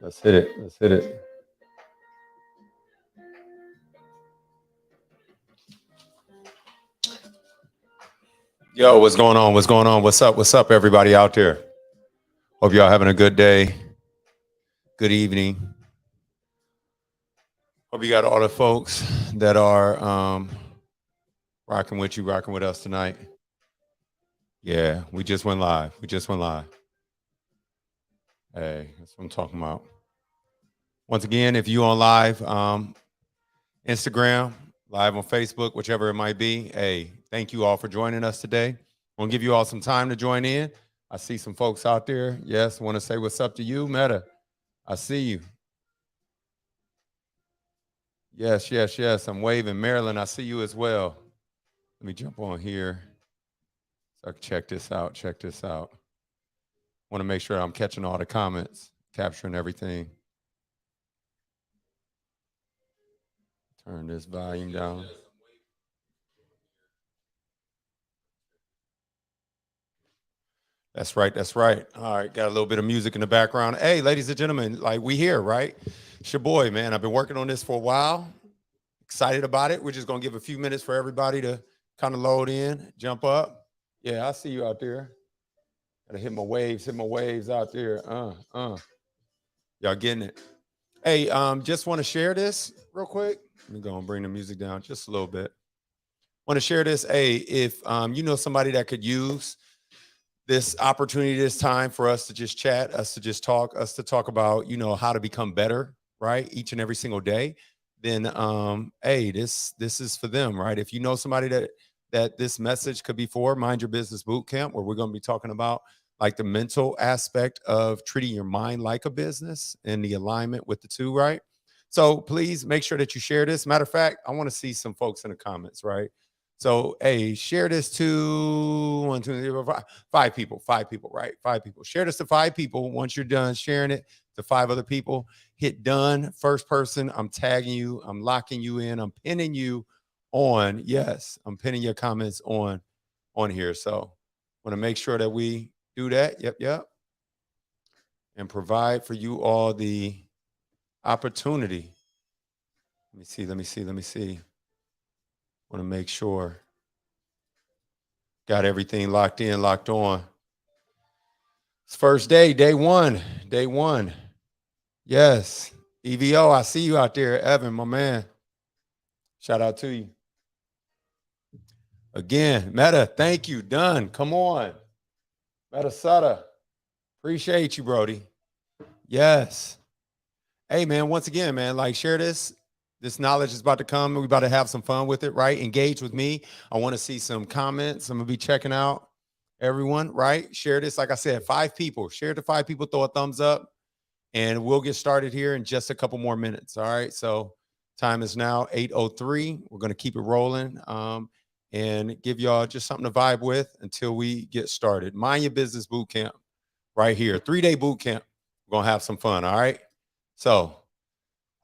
Let's hit it. Let's hit it. Yo, what's going on? What's going on? What's up? What's up, everybody out there? Hope y'all having a good day, good evening. Hope you got all the folks that are rocking with you, rocking with us tonight. Yeah, we just went live. We just went live. Hey, that's what I'm talking about. Once again, if you on live, Instagram, live on Facebook, whichever it might be, hey, thank you all for joining us today. I'm gonna give you all some time to join in. I see some folks out there. Yes, want to say what's up to you, Meta. I see you. Yes, yes, yes. I'm waving. Maryland, I see you as well. Let me jump on here. So check this out. Check this out. Want to make sure I'm catching all the comments, capturing everything. Turn this volume down. That's right. That's right. All right. Got a little bit of music in the background. Hey, ladies and gentlemen, like we here, right? It's your boy, man. I've been working on this for a while. Excited about it. We're just going to give a few minutes for everybody to kind of load in, jump up. Yeah, I see you out there. Gotta hit my waves out there. Y'all getting it. Hey, just want to share this real quick. Let me go and bring the music down just a little bit. Want to share this. Hey, if you know somebody that could use this opportunity, this time for us to just chat, us to just talk, us to talk about, you know, how to become better, right? Each and every single day. Then hey, this is for them, right? If you know somebody that this message could be for, Mind Your Business Bootcamp, where we're going to be talking about like the mental aspect of treating your mind like a business and the alignment with the two, right? So please make sure that you share this. Matter of fact, I want to see some folks in the comments, right? So, hey, share this to one, two, three, four, five people, right? Five people. Share this to five people. Once you're done sharing it to five other people, hit done. First person, I'm tagging you, I'm locking you in, I'm pinning you on. Yes, I'm pinning your comments on here. So, want to make sure that we do that. Yep, yep. And provide for you all the opportunity. Let me see. Let me see. Let me see. Want to make sure got everything locked in, locked on. It's first day, day one, day one. Yes. EVO, I see you out there, Evan, my man. Shout out to you. Again, Meta, thank you. Done. Come on. Meta Sutter. Appreciate you, Brody. Yes. Hey, man, once again, man, like share this. This knowledge is about to come. We're about to have some fun with it, right? Engage with me. I want to see some comments. I'm going to be checking out everyone, right? Share this. Like I said, five people. Share it to five people. Throw a thumbs up. And we'll get started here in just a couple more minutes. All right. So time is now 8:03. We're going to keep it rolling and give y'all just something to vibe with until we get started. Mind Your Business Bootcamp right here. 3-day boot camp. We're going to have some fun. All right. So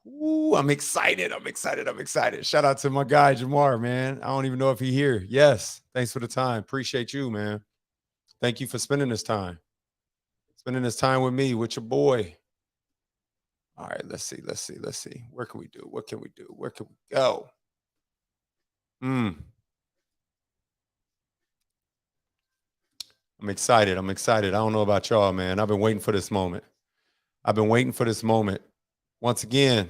I'm excited. I'm excited. I'm excited. Shout out to my guy, Jamar, man. I don't even know if he here. Yes. Thanks for the time. Appreciate you, man. Thank you for spending this time. Spending this time with me, with your boy. All right, let's see, let's see, let's see. Where can we do? What can we do? Where can we go? I'm excited. I'm excited. I don't know about y'all, man. I've been waiting for this moment. I've been waiting for this moment. Once again,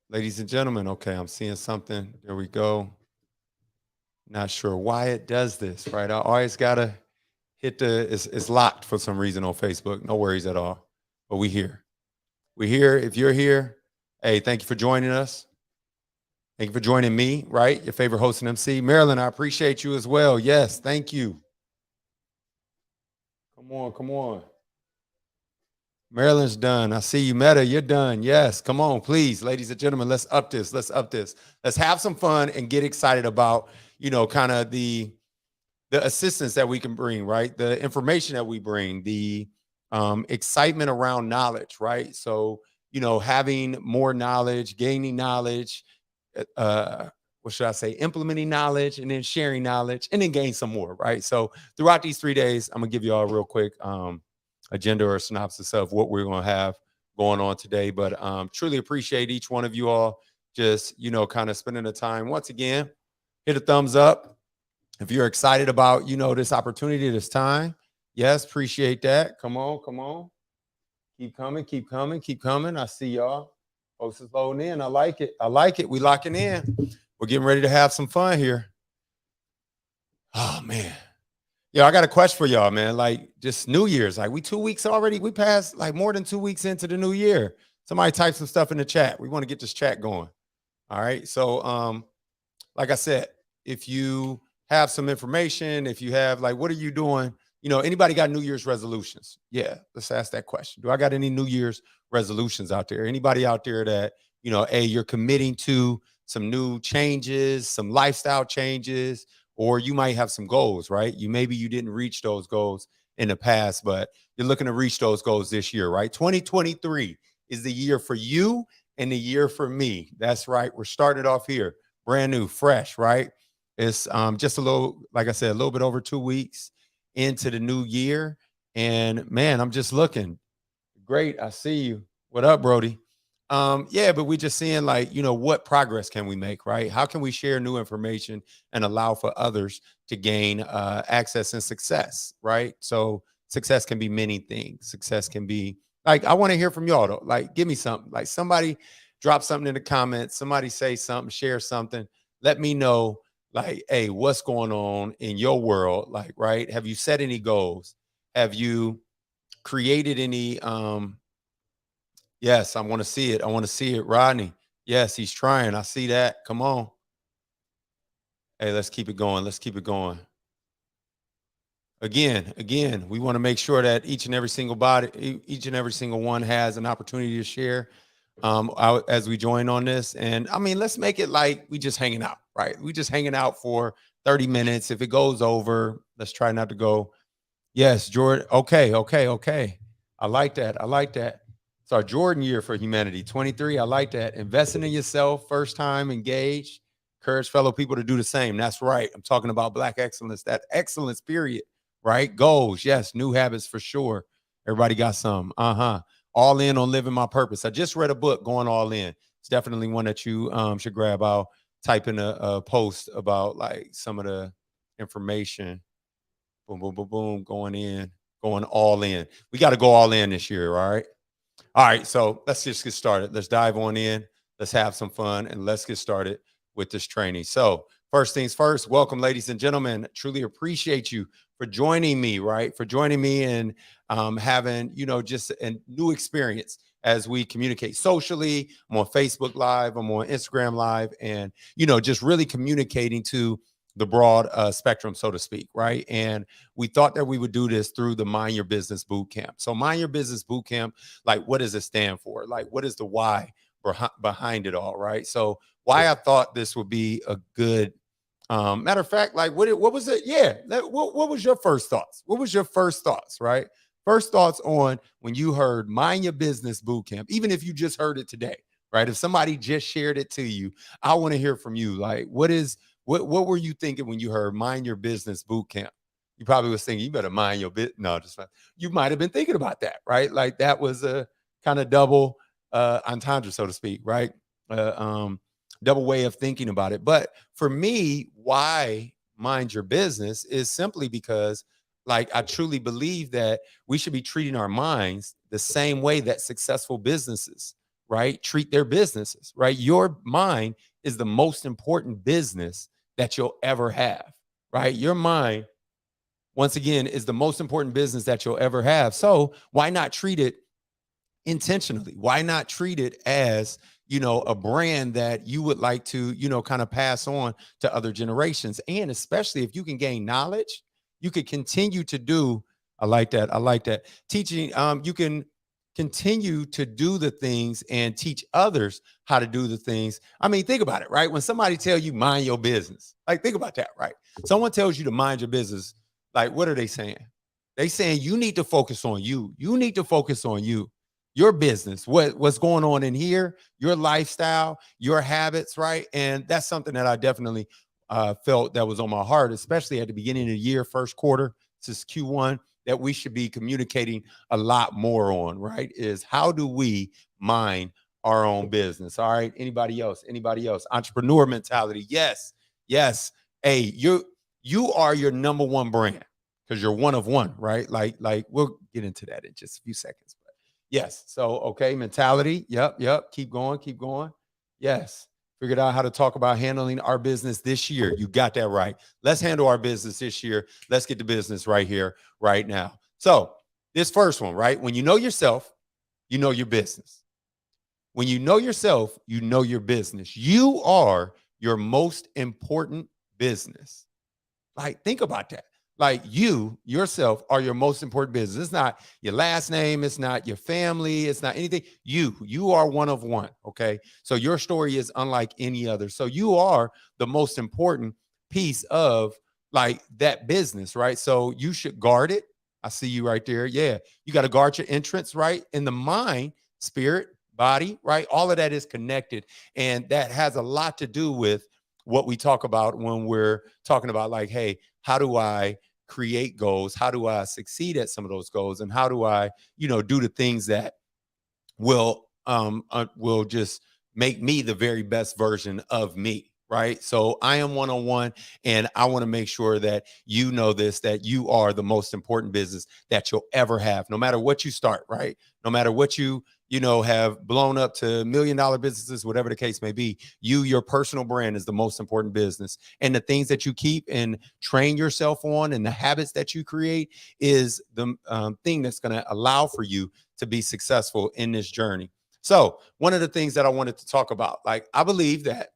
ladies and gentlemen, okay, I'm seeing something. There we go. Not sure why it does this, right? I always gotta hit it's locked for some reason on Facebook. No worries at all. But we here. We here. If you're here, hey, thank you for joining us. Thank you for joining me, right? Your favorite host and MC. Marilyn, I appreciate you as well. Yes, thank you. Come on, come on. Marilyn's done. I see you, Meta. You're done. Yes, come on, please, ladies and gentlemen. Let's up this. Let's up this. Let's have some fun and get excited about, you know, kind of the assistance that we can bring, right? The information that we bring, the excitement around knowledge, right? So, you know, having more knowledge, gaining knowledge, what should I say, implementing knowledge and then sharing knowledge and then gain some more, right? So throughout these 3 days, I'm gonna give you all real quick agenda or a synopsis of what we're going to have going on today. But truly appreciate each one of you all just, kind of spending the time. Once again, hit a thumbs up if you're excited about, this opportunity, this time. Yes, appreciate that. Come on, come on. Keep coming, keep coming, keep coming. I see y'all. Folks is loading in. I like it. I like it. We locking in. We're getting ready to have some fun here. Oh, man. Yeah, I got a question for y'all, man. Like, just New Year's. Like, we 2 weeks already. We passed like more than 2 weeks into the new year. Somebody type some stuff in the chat. We want to get this chat going. All right. So, like I said, if you have some information, if you have like, what are you doing? Anybody got New Year's resolutions? Yeah, let's ask that question. Do I got any New Year's resolutions out there? Anybody out there that, hey, you're committing to some new changes, some lifestyle changes, or you might have some goals, right? Maybe you didn't reach those goals in the past, but you're looking to reach those goals this year, right? 2023 is the year for you and the year for me. That's right. We're starting off here, brand new, fresh, right? It's just a little, like I said, a little bit over 2 weeks into the new year. And man, I'm just looking great. I see you. What up, Brody? Yeah, but we're just seeing like, what progress can we make, right? How can we share new information and allow for others to gain access and success, right? So success can be many things. Success can be like, I want to hear from y'all though. Like, give me something. Like somebody drop something in the comments. Somebody say something, share something. Let me know like, hey, what's going on in your world? Like, right? Have you set any goals? Have you created any yes, I want to see it. I want to see it. Rodney. Yes, he's trying. I see that. Come on. Hey, let's keep it going. Let's keep it going. Again, we want to make sure that each and every single one has an opportunity to share as we join on this. And I mean, let's make it like we just hanging out, right? We just hanging out for 30 minutes. If it goes over, let's try not to go. Yes, Jordan. Okay. I like that. I like that. It's our Jordan year for humanity. 23. I like that. Investing in yourself, first time engaged, encourage fellow people to do the same. That's right. I'm talking about Black excellence, that excellence period, right? Goals. Yes. New habits for sure. Everybody got some. All in on living my purpose. I just read a book, Going All In. It's definitely one that you should grab. I'll type in a post about like some of the information. Boom, boom, boom, boom, going all in. We got to go all in this year, all right? All right, so let's just get started. Let's dive on in. Let's have some fun, and let's get started with this training. So first things first, welcome, ladies and gentlemen. Truly appreciate you for joining me, right? For joining me and having, just a new experience as we communicate socially. I'm on Facebook Live. I'm on Instagram Live. And, just really communicating to the broad spectrum, so to speak, right? And we thought that we would do this through the Mind Your Business Bootcamp. So Mind Your Business Bootcamp, like what does it stand for? Like what is the why behind it all, right? So why I thought this would be a good, matter of fact, like what was it? Yeah, what was your first thoughts? What was your first thoughts, right? First thoughts on when you heard Mind Your Business Bootcamp, even if you just heard it today, right? If somebody just shared it to you, I want to hear from you. Like what were you thinking when you heard Mind Your Business Bootcamp? You probably was thinking, you better mind your bit. No, just fine. You might have been thinking about that, right? Like that was a kind of double entendre, so to speak, right? Double way of thinking about it. But for me, why Mind Your Business is simply because like I truly believe that we should be treating our minds the same way that successful businesses, right, treat their businesses, right? Your mind is the most important business that you'll ever have, right? Your mind, once again, is the most important business that you'll ever have. So why not treat it intentionally? Why not treat it as, a brand that you would like to, kind of pass on to other generations? And especially if you can gain knowledge, you could continue to do, I like that. I like that. Teaching, you can continue to do the things and teach others how to do the things. I mean, think about it, right? When somebody tell you mind your business, like think about that, right? Someone tells you to mind your business, like what are they saying? They saying you need to focus on you. You need to focus on you, your business, what's going on in here, your lifestyle, your habits, right? And that's something that I definitely felt that was on my heart, especially at the beginning of the year, first quarter. This is Q1. that we should be communicating a lot more on, right? Is how do we mind our own business? All right. Anybody else? Anybody else? Entrepreneur mentality. Yes. Yes. Hey, you are your number one brand because you're one of one, right? Like we'll get into that in just a few seconds. But yes. So okay, mentality. Yep. Keep going, keep going. Yes. Figured out how to talk about handling our business this year. You got that right. Let's handle our business this year. Let's get the business right here, right now. So this first one, right? When you know yourself, you know your business. When you know yourself, you know your business. You are your most important business. Like, think about that. Like, you yourself are your most important business. It's not your last name. It's not your family. It's not anything. You are one of one. Okay. So your story is unlike any other. So you are the most important piece of like that business, right? So you should guard it. I see you right there. Yeah. You got to guard your entrance, right? In the mind, spirit, body, right? All of that is connected. And that has a lot to do with what we talk about when we're talking about like, hey, how do I create goals? How do I succeed at some of those goals? And how do I, do the things that will just make me the very best version of me, right? So I am one-on-one, and I want to make sure that you know this, that you are the most important business that you'll ever have, no matter what you start, right? No matter what you have blown up to $1 million businesses, whatever the case may be, your personal brand is the most important business. And the things that you keep and train yourself on and the habits that you create is the thing that's going to allow for you to be successful in this journey. So one of the things that I wanted to talk about, like, I believe that,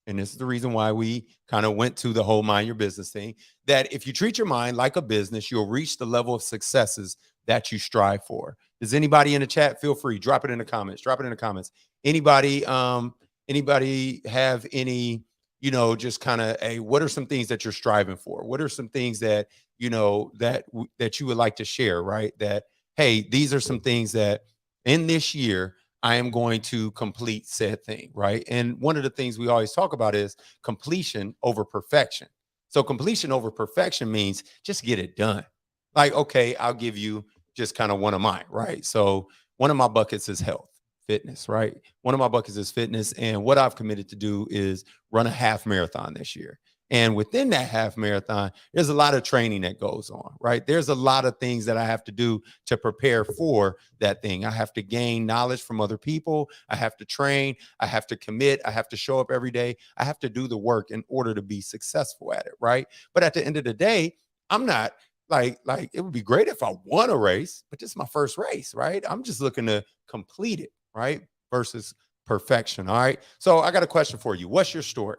and this is the reason why we kind of went to the whole mind your business thing, that if you treat your mind like a business, you'll reach the level of successes that you strive for. Does anybody in the chat, feel free, drop it in the comments, Anybody have any, just kind of what are some things that you're striving for? What are some things that, that you would like to share, right? That, hey, these are some things that in this year, I am going to complete said thing, right? And one of the things we always talk about is completion over perfection. So completion over perfection means just get it done. Like, okay, I'll give you just kind of one of mine, right? So one of my buckets is health, fitness, right? One of my buckets is fitness. And what I've committed to do is run a half marathon this year. And within that half marathon, there's a lot of training that goes on, right? There's a lot of things that I have to do to prepare for that thing. I have to gain knowledge from other people. I have to train. I have to commit. I have to show up every day. I have to do the work in order to be successful at it, right? But at the end of the day, I'm not like it would be great if I won a race, but this is my first race, right? I'm just looking to complete it, right? Versus perfection. All right. So I got a question for you. What's your story?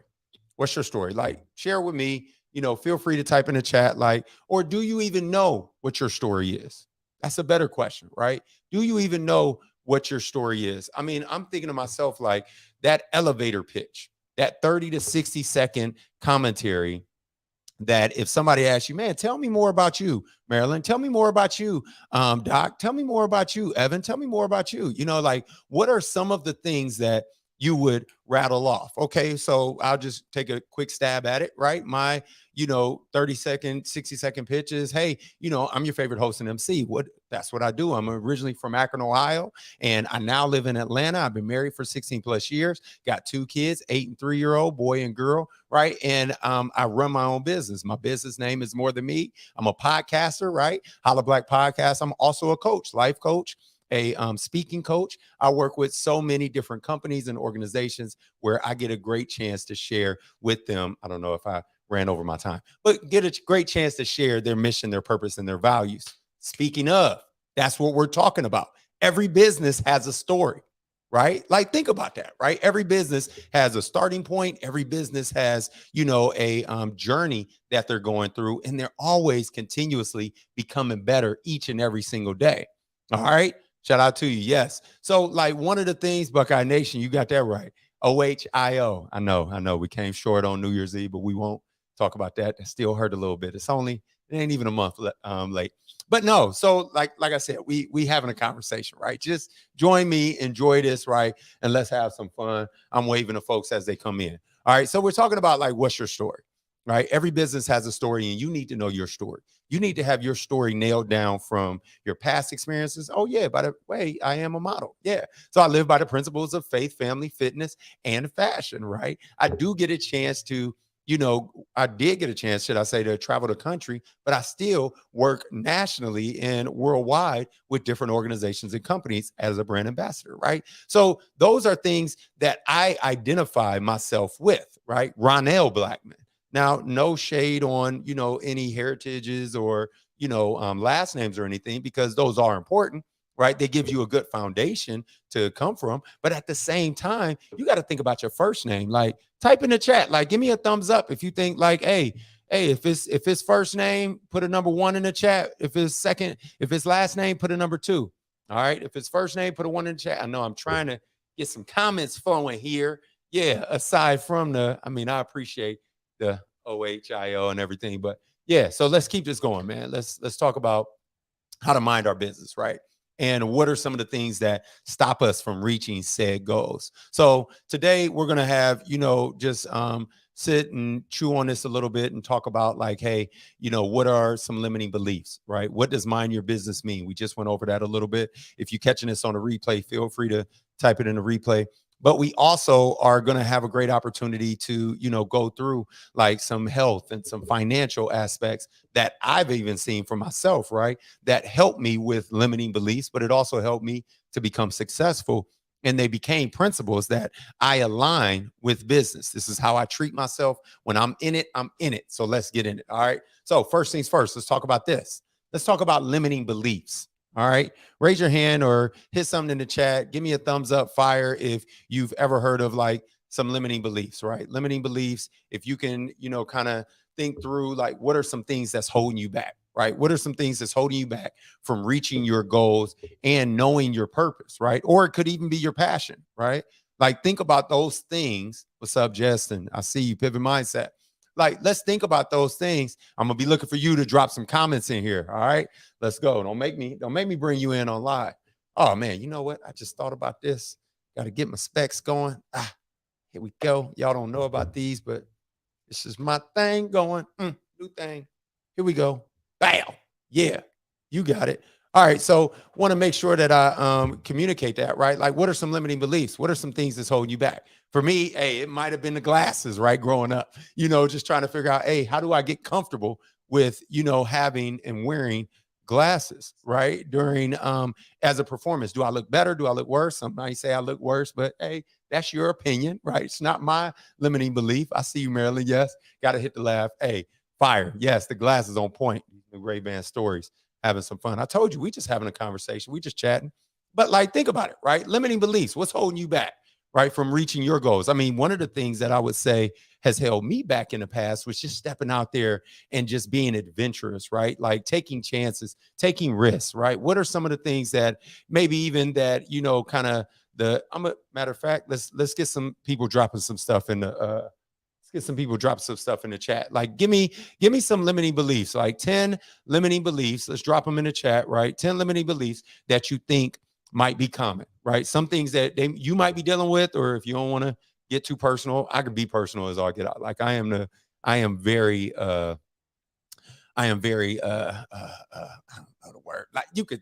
What's your story? Like, share with me, feel free to type in the chat, like, or do you even know what your story is? That's a better question, right? Do you even know what your story is? I mean, I'm thinking to myself, like, that elevator pitch, that 30 to 60-second commentary, that if somebody asks you, man, tell me more about you, Marilyn, tell me more about you, Doc, tell me more about you, Evan, tell me more about you, like, what are some of the things that you would rattle off? Okay, so I'll just take a quick stab at it, right? My 30-second, 60-second pitches. Hey, I'm your favorite host and MC. That's what I do. I'm originally from Akron, Ohio, and I now live in Atlanta. I've been married for 16 plus years, got 2 kids, 8 and 3-year-old, boy and girl, right? And I run my own business. My business name is More Than Me. I'm a podcaster, right? Holla Black Podcast. I'm also a coach, life coach, a speaking coach. I work with so many different companies and organizations where I get a great chance to share with them. I don't know if I ran over my time, but get a great chance to share their mission, their purpose, and their values. Speaking of, that's what we're talking about. Every business has a story, right? Like, think about that, right? Every business has a starting point. Every business has, a journey that they're going through, and they're always continuously becoming better each and every single day. All right. Shout out to you. Yes. So, like, one of the things, Buckeye Nation, you got that right. OHIO. I know we came short on New Year's Eve, but we won't talk about that. It still hurt a little bit. It ain't even a month late. But no, so like I said, we having a conversation, right? Just join me, enjoy this, right? And let's have some fun. I'm waving to folks as they come in. All right. So we're talking about, like, what's your story, right? Every business has a story, and you need to know your story. You need to have your story nailed down from your past experiences. Oh, yeah, by the way, I am a model. Yeah. So I live by the principles of faith, family, fitness, and fashion, right? I do get a chance to, I did get a chance, should I say, to travel the country, but I still work nationally and worldwide with different organizations and companies as a brand ambassador, right? So those are things that I identify myself with, right? Ronell Blackman. Now, no shade on, any heritages or, last names or anything, because those are important, right? They give you a good foundation to come from. But at the same time, you got to think about your first name. Like, type in the chat, like, give me a thumbs up if you think like, hey, if it's first name, put a number 1 in the chat. If it's last name, put a number 2. All right. If it's first name, put a 1 in the chat. I know I'm trying to get some comments flowing here. Yeah. Aside from I appreciate the OHIO and everything, but yeah. So let's keep this going, man. Let's talk about how to mind our business, right? And what are some of the things that stop us from reaching said goals? So today we're going to have, just sit and chew on this a little bit and talk about like, hey, what are some limiting beliefs, right? What does mind your business mean? We just went over that a little bit. If you're catching this on a replay, feel free to type it in the replay. But we also are going to have a great opportunity to, go through like some health and some financial aspects that I've even seen for myself, right? That helped me with limiting beliefs, but it also helped me to become successful. And they became principles that I align with business. This is how I treat myself. When I'm in it, I'm in it. So let's get in it. All right. So first things first, let's talk about this. Let's talk about limiting beliefs. All right. Raise your hand or hit something in the chat. Give me a thumbs up, fire, if you've ever heard of like some limiting beliefs, right? Limiting beliefs. If you can, kind of think through like what are some things that's holding you back, right? What are some things that's holding you back from reaching your goals and knowing your purpose, right? Or it could even be your passion, right? Like think about those things. What's up, Justin? I see you, Pivot Mindset. Like, let's think about those things. I'm gonna be looking for you to drop some comments in here. All right, let's go. Don't make me bring you in on live. Oh man, you know what? I just thought about this. Got to get my specs going. Here we go. Y'all don't know about these, but this is my thing going. New thing. Here we go. Bam. Yeah, you got it. All right. So want to make sure that I communicate that, right? Like, what are some limiting beliefs? What are some things that's holding you back? For me, hey, it might have been the glasses, right? Growing up, just trying to figure out, hey, how do I get comfortable with, having and wearing glasses, right? During as a performance. Do I look better? Do I look worse? Somebody say I look worse, but hey, that's your opinion, right? It's not my limiting belief. I see you, Marilyn. Yes. Got to hit the laugh. Hey, fire. Yes, the glasses on point. The Ray-Ban stories. Having some fun. I told you, we just having a conversation. We just chatting. But like, think about it, right? Limiting beliefs. What's holding you back, right, from reaching your goals? I mean, one of the things that I would say has held me back in the past was just stepping out there and just being adventurous, right? Like taking chances, taking risks, right? What are some of the things that maybe even that, kind of matter of fact, let's get some people dropping some stuff in the get some people drop some stuff in the chat. Like, give me some limiting beliefs, like 10 limiting beliefs. Let's drop them in the chat, right? 10 limiting beliefs that you think might be common, right? Some things that you might be dealing with, or if you don't want to get too personal, I can be personal as all get out. Like I am very I am very I don't know the word. Like you could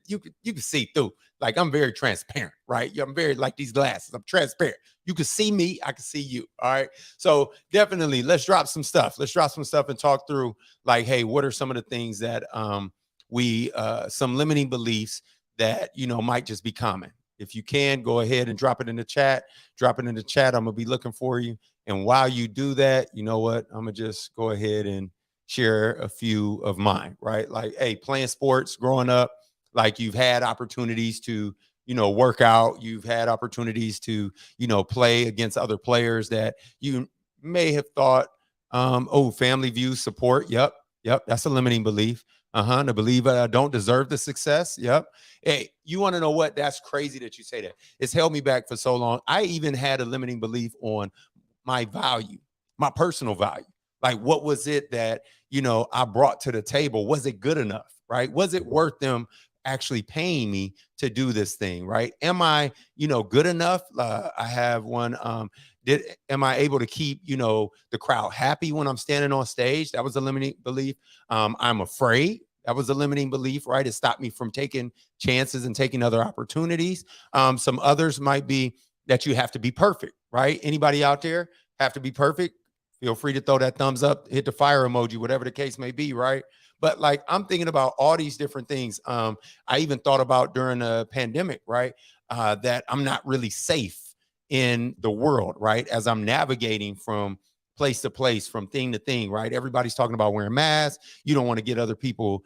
see through. Like I'm very transparent, right? I'm very like these glasses. I'm transparent. You can see me, I can see you. All right. So definitely let's drop some stuff. Let's drop some stuff and talk through like, hey, what are some of the things that we some limiting beliefs that might just be common. If you can, go ahead and drop it in the chat. Drop it in the chat. I'm gonna be looking for you. And while you do that, you know what? I'm gonna just go ahead and share a few of mine, right? Like, hey, playing sports growing up, like you've had opportunities to, work out, you've had opportunities to, play against other players that you may have thought, oh, family views support. Yep. That's a limiting belief. To believe I don't deserve the success. Yep. Hey, you want to know what? That's crazy that you say that. It's held me back for so long. I even had a limiting belief on my value, my personal value. Like, what was it that, I brought to the table? Was it good enough? Right? Was it worth them actually paying me to do this thing? Right? Am I, good enough? I have one. Am I able to keep, the crowd happy when I'm standing on stage? That was a limiting belief. I'm afraid. That was a limiting belief, right? It stopped me from taking chances and taking other opportunities. Some others might be that you have to be perfect, right? Anybody out there have to be perfect? Feel free to throw that thumbs up, hit the fire emoji, whatever the case may be, right? But like I'm thinking about all these different things. I even thought about during the pandemic, right? That I'm not really safe in the world, right? As I'm navigating from place to place, from thing to thing, right? Everybody's talking about wearing masks. You don't want to get other people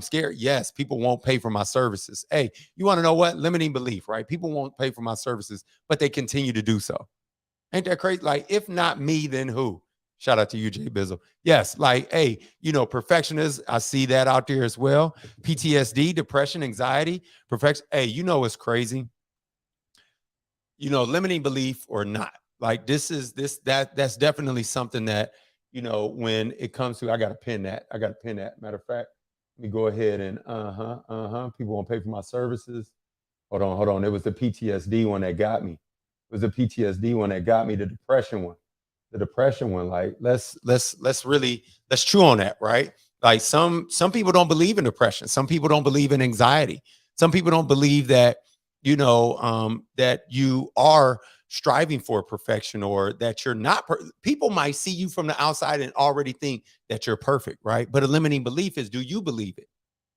scared. Yes, people won't pay for my services. Hey, you want to know what? Limiting belief, right? People won't pay for my services, but they continue to do so. Ain't that crazy? Like, if not me, then who? Shout out to you, Jay Bizzle. Yes, like, hey, perfectionists, I see that out there as well. PTSD, depression, anxiety, perfection. Hey, it's crazy. Limiting belief or not. Like that's definitely something that, when it comes to, I got to pin that. Matter of fact, let me go ahead and people won't pay for my services. Hold on. It was the PTSD one that got me. It was the PTSD one that got me, the depression one. The depression one, like let's chew on that, right? Like some people don't believe in depression. Some people don't believe in anxiety. Some people don't believe that, that you are striving for perfection, or that you're not. People might see you from the outside and already think that you're perfect, right? But a limiting belief is, do you believe it?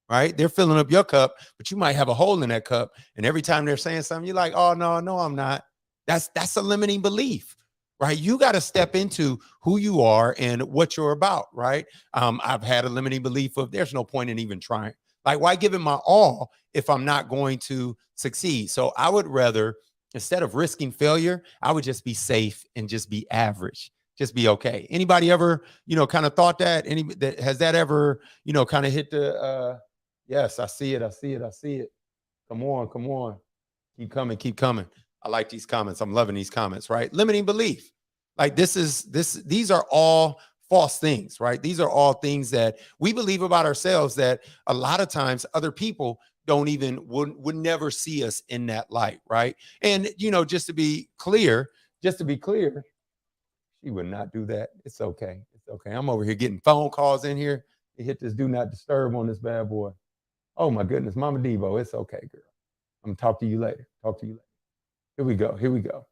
Right? They're filling up your cup, but you might have a hole in that cup. And every time they're saying something, you're like, oh, no, I'm not. That's a limiting belief, right? You got to step into who you are and what you're about, right? I've had a limiting belief of there's no point in even trying. Like, why give it my all if I'm not going to succeed? So I would rather, instead of risking failure, I would just be safe and just be average. Just be okay. Anybody ever, kind of thought that? Has that ever, kind of hit the yes, I see it. I see it. I see it. Come on. Come on. Keep coming. Keep coming. I like these comments. I'm loving these comments, right? Limiting belief. Like these are all false things, right? These are all things that we believe about ourselves that a lot of times other people don't even would never see us in that light, right? And just to be clear, she would not do that. It's okay. It's okay. I'm over here getting phone calls in here. They hit this do not disturb on this bad boy. Oh my goodness, Mama Devo, it's okay, girl. I'm gonna talk to you later. Talk to you later. Here we go. Here we go.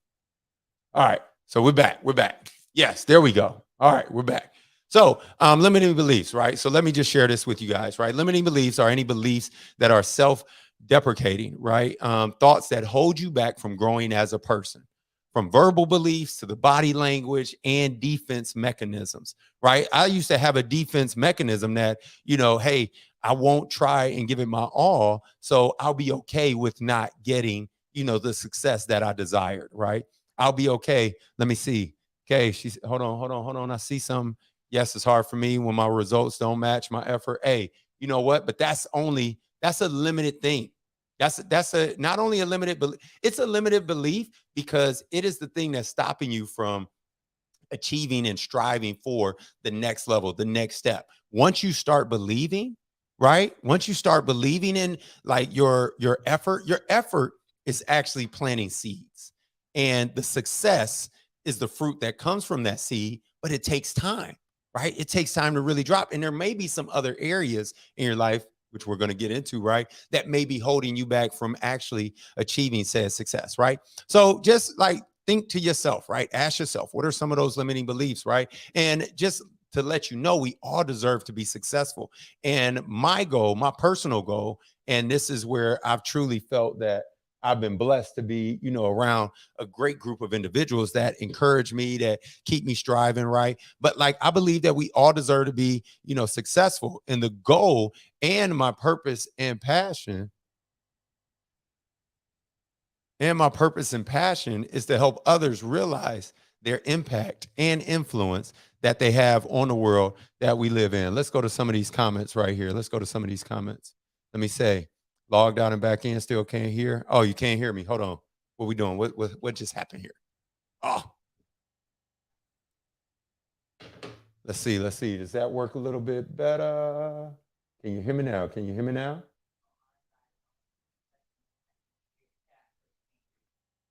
All right. So we're back. We're back. Yes, there we go. All right, we're back. So limiting beliefs, right? So let me just share this with you guys, right? Limiting beliefs are any beliefs that are self-deprecating, right? Thoughts that hold you back from growing as a person, from verbal beliefs to the body language and defense mechanisms, right? I used to have a defense mechanism that, hey, I won't try and give it my all, so I'll be okay with not getting, the success that I desired, right? I'll be okay. Let me see. Okay, she's hold on. I see some. Yes, it's hard for me when my results don't match my effort. Hey, you know what? But that's a limited thing. That's a not only a limited belief, it's a limited belief because it is the thing that's stopping you from achieving and striving for the next level, the next step. Once you start believing, right? Once you start believing in like your effort is actually planting seeds. And the success is the fruit that comes from that seed, but it takes time, right? It takes time to really drop. And there may be some other areas in your life, which we're going to get into, right? That may be holding you back from actually achieving said success, right? So just like think to yourself, right? Ask yourself, what are some of those limiting beliefs, right? And just to let you know, we all deserve to be successful. And my goal, my personal goal, and this is where I've truly felt that I've been blessed to be, around a great group of individuals that encourage me, that keep me striving, right? But like, I believe that we all deserve to be, successful. And the goal and my purpose and passion is to help others realize their impact and influence that they have on the world that we live in. Let's go to some of these comments right here. Let's go to some of these comments. Let me say, logged out and back in, still can't hear. Oh, you can't hear me. Hold on. What we doing? What just happened here? Oh, let's see. Let's see. Does that work a little bit better? Can you hear me now? Can you hear me now?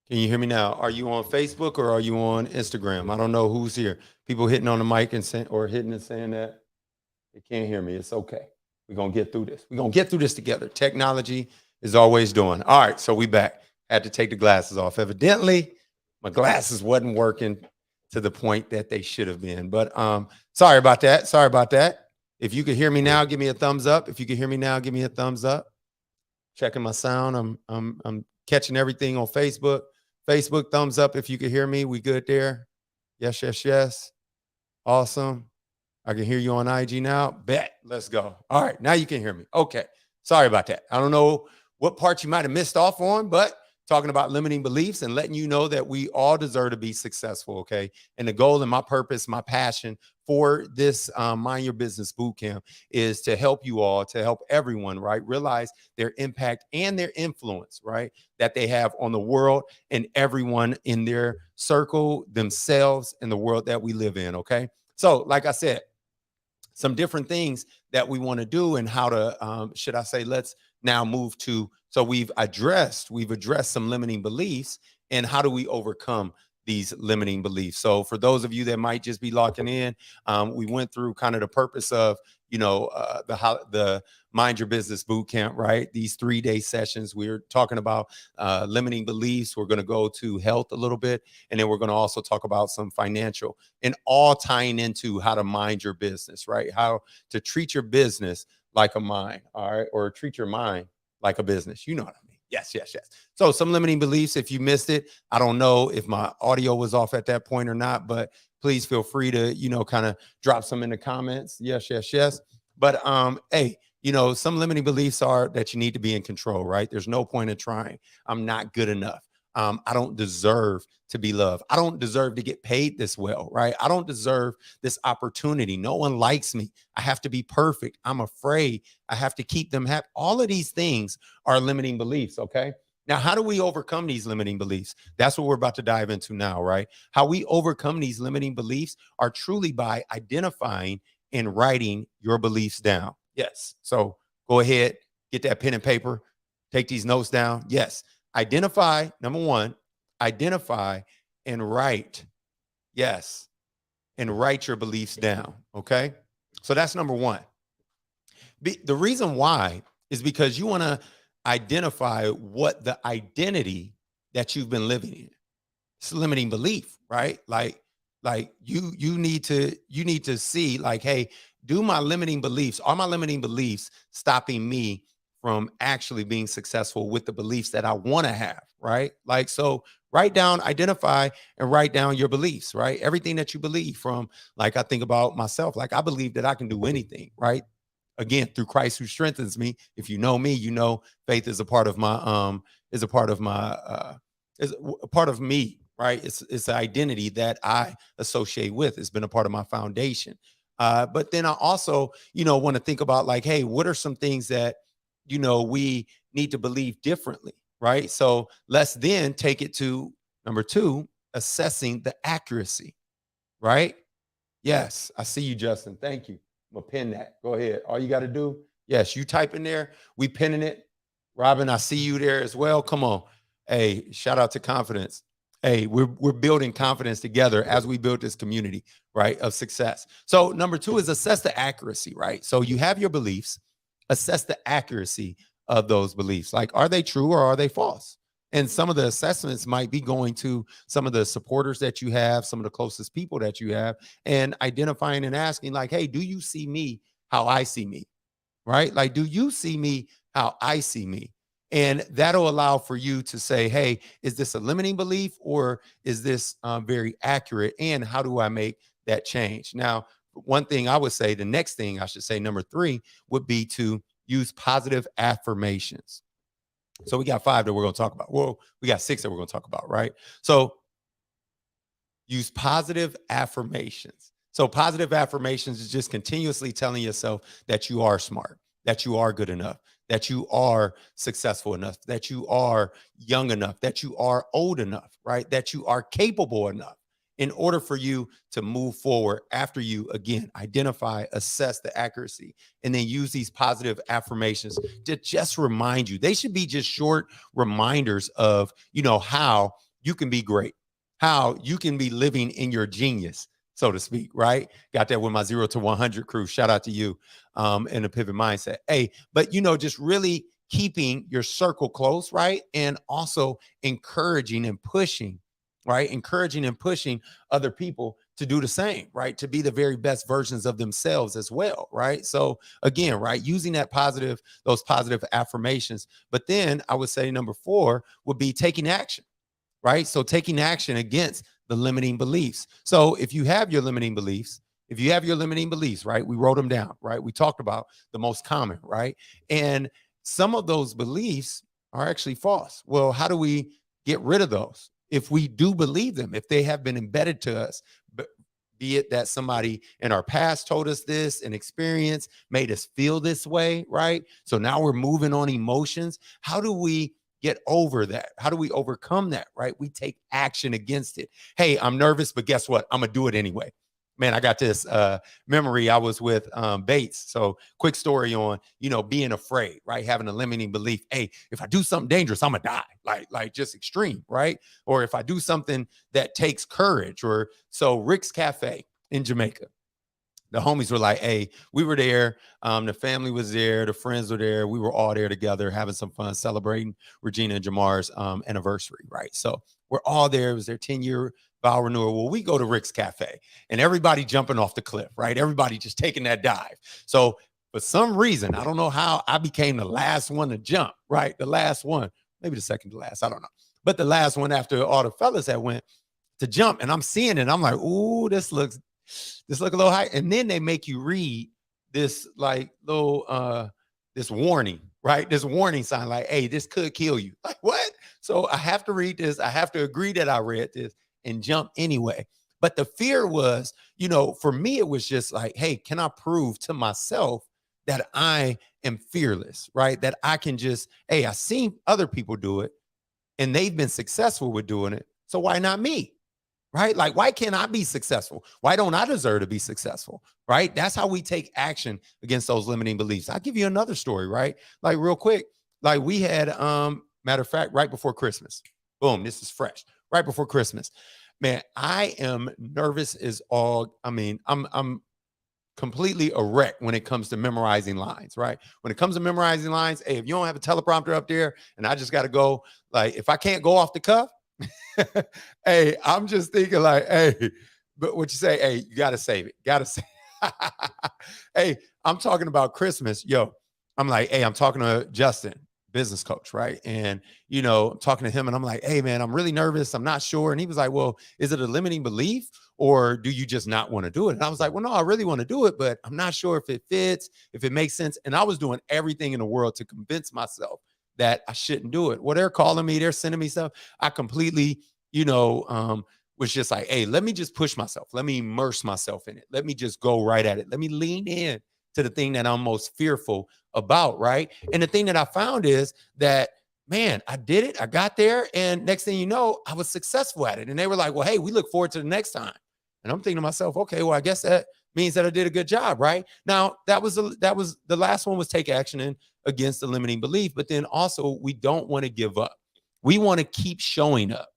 Can you hear me now? Are you on Facebook or are you on Instagram? I don't know who's here. People hitting on the mic and saying or hitting and saying that they can't hear me. It's okay. We're going to get through this. We're going to get through this together. Technology is always doing. All right, so we back. Had to take the glasses off. Evidently, my glasses wasn't working to the point that they should have been. But sorry about that. Sorry about that. If you could hear me now, give me a thumbs up. If you could hear me now, give me a thumbs up. Checking my sound. I'm catching everything on Facebook. Facebook, thumbs up if you could hear me. We good there? Yes, yes, yes. Awesome. I can hear you on IG now. Bet. Let's go. All right. Now you can hear me. Okay. Sorry about that. I don't know what part you might have missed off on, but talking about limiting beliefs and letting you know that we all deserve to be successful. Okay. And the goal and my purpose, my passion for this Mind Your Business Bootcamp is to help you all, to help everyone, right, realize their impact and their influence, right, that they have on the world and everyone in their circle, themselves, and the world that we live in. Okay. So, like I said, some different things that we want to do and how to, should I say, let's now move to, so we've addressed some limiting beliefs and how do we overcome these limiting beliefs. So for those of you that might just be locking in, we went through kind of the purpose of, the Mind Your Business Bootcamp, right? These 3-day sessions, we're talking about limiting beliefs. We're going to go to health a little bit, and then we're going to also talk about some financial, and all tying into how to mind your business, right? How to treat your business like a mind, all right? Or treat your mind like a business. You know what I mean? Yes, yes, yes. So some limiting beliefs, if you missed it, I don't know if my audio was off at that point or not, but please feel free to, kind of drop some in the comments. Yes, yes, yes. But hey, some limiting beliefs are that you need to be in control, right? There's no point in trying. I'm not good enough. I don't deserve to be loved. I don't deserve to get paid this well, right? I don't deserve this opportunity. No one likes me. I have to be perfect. I'm afraid. I have to keep them happy. All of these things are limiting beliefs, okay? Now, how do we overcome these limiting beliefs? That's what we're about to dive into now, right? How we overcome these limiting beliefs are truly by identifying and writing your beliefs down. Yes. So go ahead, get that pen and paper, take these notes down. Yes. Identify, number one, identify and write. Yes. And write your beliefs down. Okay. So that's number one. The reason why is because you want to identify what the identity that you've been living in. It's a limiting belief, right? Like you need to see, like, hey, are my limiting beliefs stopping me from actually being successful with the beliefs that I want to have, right? Like, so write down, identify, and write down your beliefs, right? Everything that you believe from, like, I think about myself, like I believe that I can do anything, right? Again, through Christ who strengthens me. If you know me, faith is a part of my is a part of me, right? It's the identity that I associate with. It's been a part of my foundation. But then I also, want to think about, like, hey, what are some things that, we need to believe differently, right? So let's then take it to number 2, assessing the accuracy, right? Yes, I see you, Justin. Thank you. I'm gonna pin that. Go ahead. All you got to do, yes, you type in there. We pinning it. Robin, I see you there as well. Come on. Hey, shout out to confidence. Hey, we're building confidence together as we build this community, right, of success. So number 2 is assess the accuracy, right? So you have your beliefs, assess the accuracy of those beliefs. Like, are they true or are they false? And some of the assessments might be going to some of the supporters that you have, some of the closest people that you have, and identifying and asking, like, hey, do you see me how I see me? Right? Like, do you see me how I see me? And that'll allow for you to say, hey, is this a limiting belief or is this very accurate? And how do I make that change? Now, one thing I would say, the next thing I should say, number 3, would be to use positive affirmations. So we got 5 that we're going to talk about. Well, we got 6 that we're going to talk about, right? So use positive affirmations. So positive affirmations is just continuously telling yourself that you are smart, that you are good enough, that you are successful enough, that you are young enough, that you are old enough, right? That you are capable enough in order for you to move forward after you, again, identify, assess the accuracy, and then use these positive affirmations to just remind you. They should be just short reminders of, how you can be great, how you can be living in your genius. so to speak, right? Got that with my 0 to 100 crew. Shout out to you in the pivot mindset. Hey, but just really keeping your circle close, right? And also encouraging and pushing, right? Encouraging and pushing other people to do the same, right? To be the very best versions of themselves as well, right? So again, right, using those positive affirmations. But then I would say number 4 would be taking action, right? So taking action against the limiting beliefs. So if you have your limiting beliefs, right, we wrote them down, right? We talked about the most common, right? And some of those beliefs are actually false. Well, how do we get rid of those? If we do believe them, if they have been embedded to us, be it that somebody in our past told us this, an experience made us feel this way, right? So now we're moving on emotions. How do we get over that? How do we overcome that, right? We take action against it. Hey, I'm nervous, but guess what? I'm going to do it anyway. Man, I got this memory. I was with Bates. So quick story on, being afraid, right? Having a limiting belief. Hey, if I do something dangerous, I'm going to die. Like just extreme, right? Or if I do something that takes courage, or so Rick's Cafe in Jamaica. The homies were like, hey, we were there. The family was there. The friends were there. We were all there together having some fun, celebrating Regina and Jamar's anniversary, right? So we're all there. It was their 10-year vow renewal. Well, we go to Rick's Cafe and everybody jumping off the cliff, right? Everybody just taking that dive. So for some reason, I don't know how, I became the last one to jump, right? The last one, maybe the second to last, I don't know. But the last one after all the fellas had went to jump, and I'm seeing it. I'm like, ooh, this look a little high. And then they make you read this like little this warning, right? This warning sign, like, hey, this could kill you. Like, what? So I have to read this. I have to agree that I read this and jump anyway. But the fear was, for me, it was just like, hey, can I prove to myself that I am fearless, right? That I can just, hey, I seen other people do it and they've been successful with doing it. So why not me? Right? Like, why can't I be successful? Why don't I deserve to be successful? Right? That's how we take action against those limiting beliefs. I'll give you another story, right? Like real quick, like we had, matter of fact, right before Christmas, boom, this is fresh. Right before Christmas, man, I am nervous as all, I'm completely a wreck when it comes to memorizing lines, right? When it comes to memorizing lines, hey, if you don't have a teleprompter up there and I just got to go, like, if I can't go off the cuff, hey, I'm just thinking like, hey, but what you say, hey, you got to save it. Got to save Hey, I'm talking about Christmas. Yo, I'm like, hey, I'm talking to Justin, business coach, right? And, I'm talking to him and I'm like, hey, man, I'm really nervous. I'm not sure. And he was like, well, is it a limiting belief or do you just not want to do it? And I was like, well, no, I really want to do it, but I'm not sure if it fits, if it makes sense. And I was doing everything in the world to convince myself that I shouldn't do it. Well, they're calling me, they're sending me stuff. I completely, was just like, hey, let me just push myself. Let me immerse myself in it. Let me just go right at it. Let me lean in to the thing that I'm most fearful about, right? And the thing that I found is that, man, I did it. I got there. And next thing you know, I was successful at it. And they were like, well, hey, we look forward to the next time. And I'm thinking to myself, okay, well, I guess that means that I did a good job, right? Now, that was the last one, was take action and against the limiting belief. But then also, we don't want to give up. We want to keep showing up.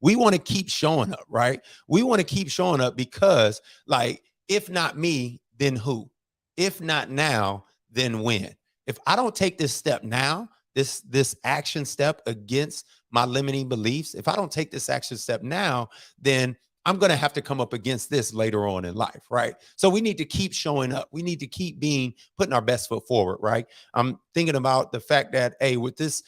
We want to keep showing up, right? We want to keep showing up because, like, if not me, then who? If not now, then when? If I don't take this step now, this action step against my limiting beliefs, if I don't take this action step now, then I'm going to have to come up against this later on in life, right? So we need to keep showing up. We need to keep putting our best foot forward, right? I'm thinking about the fact that, hey, with this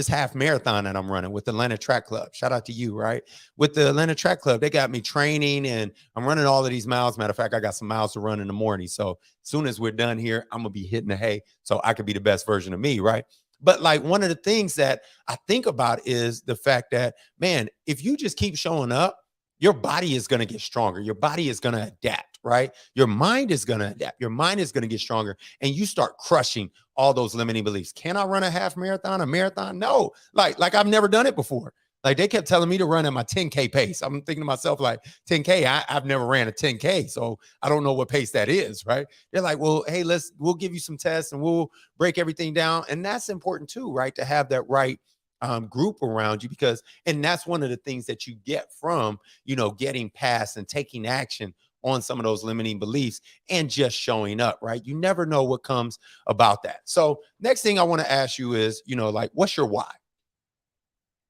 half marathon that I'm running with the Atlanta Track Club, shout out to you, right? With the Atlanta Track Club, they got me training and I'm running all of these miles. Matter of fact, I got some miles to run in the morning. So as soon as we're done here, I'm going to be hitting the hay so I could be the best version of me, right? But like, one of the things that I think about is the fact that, man, if you just keep showing up, your body is going to get stronger. Your body is going to adapt, right? Your mind is going to adapt. Your mind is going to get stronger and you start crushing all those limiting beliefs. Can I run a half marathon, a marathon? No, like I've never done it before. Like, they kept telling me to run at my 10K pace. I'm thinking to myself, like, 10K, I've never ran a 10K, so I don't know what pace that is, right? They're like, well, hey, we'll give you some tests and we'll break everything down. And that's important too, right? To have that right group around you, because, and that's one of the things that you get from, getting past and taking action on some of those limiting beliefs and just showing up, right? You never know what comes about that. So next thing I want to ask you is, like, what's your why?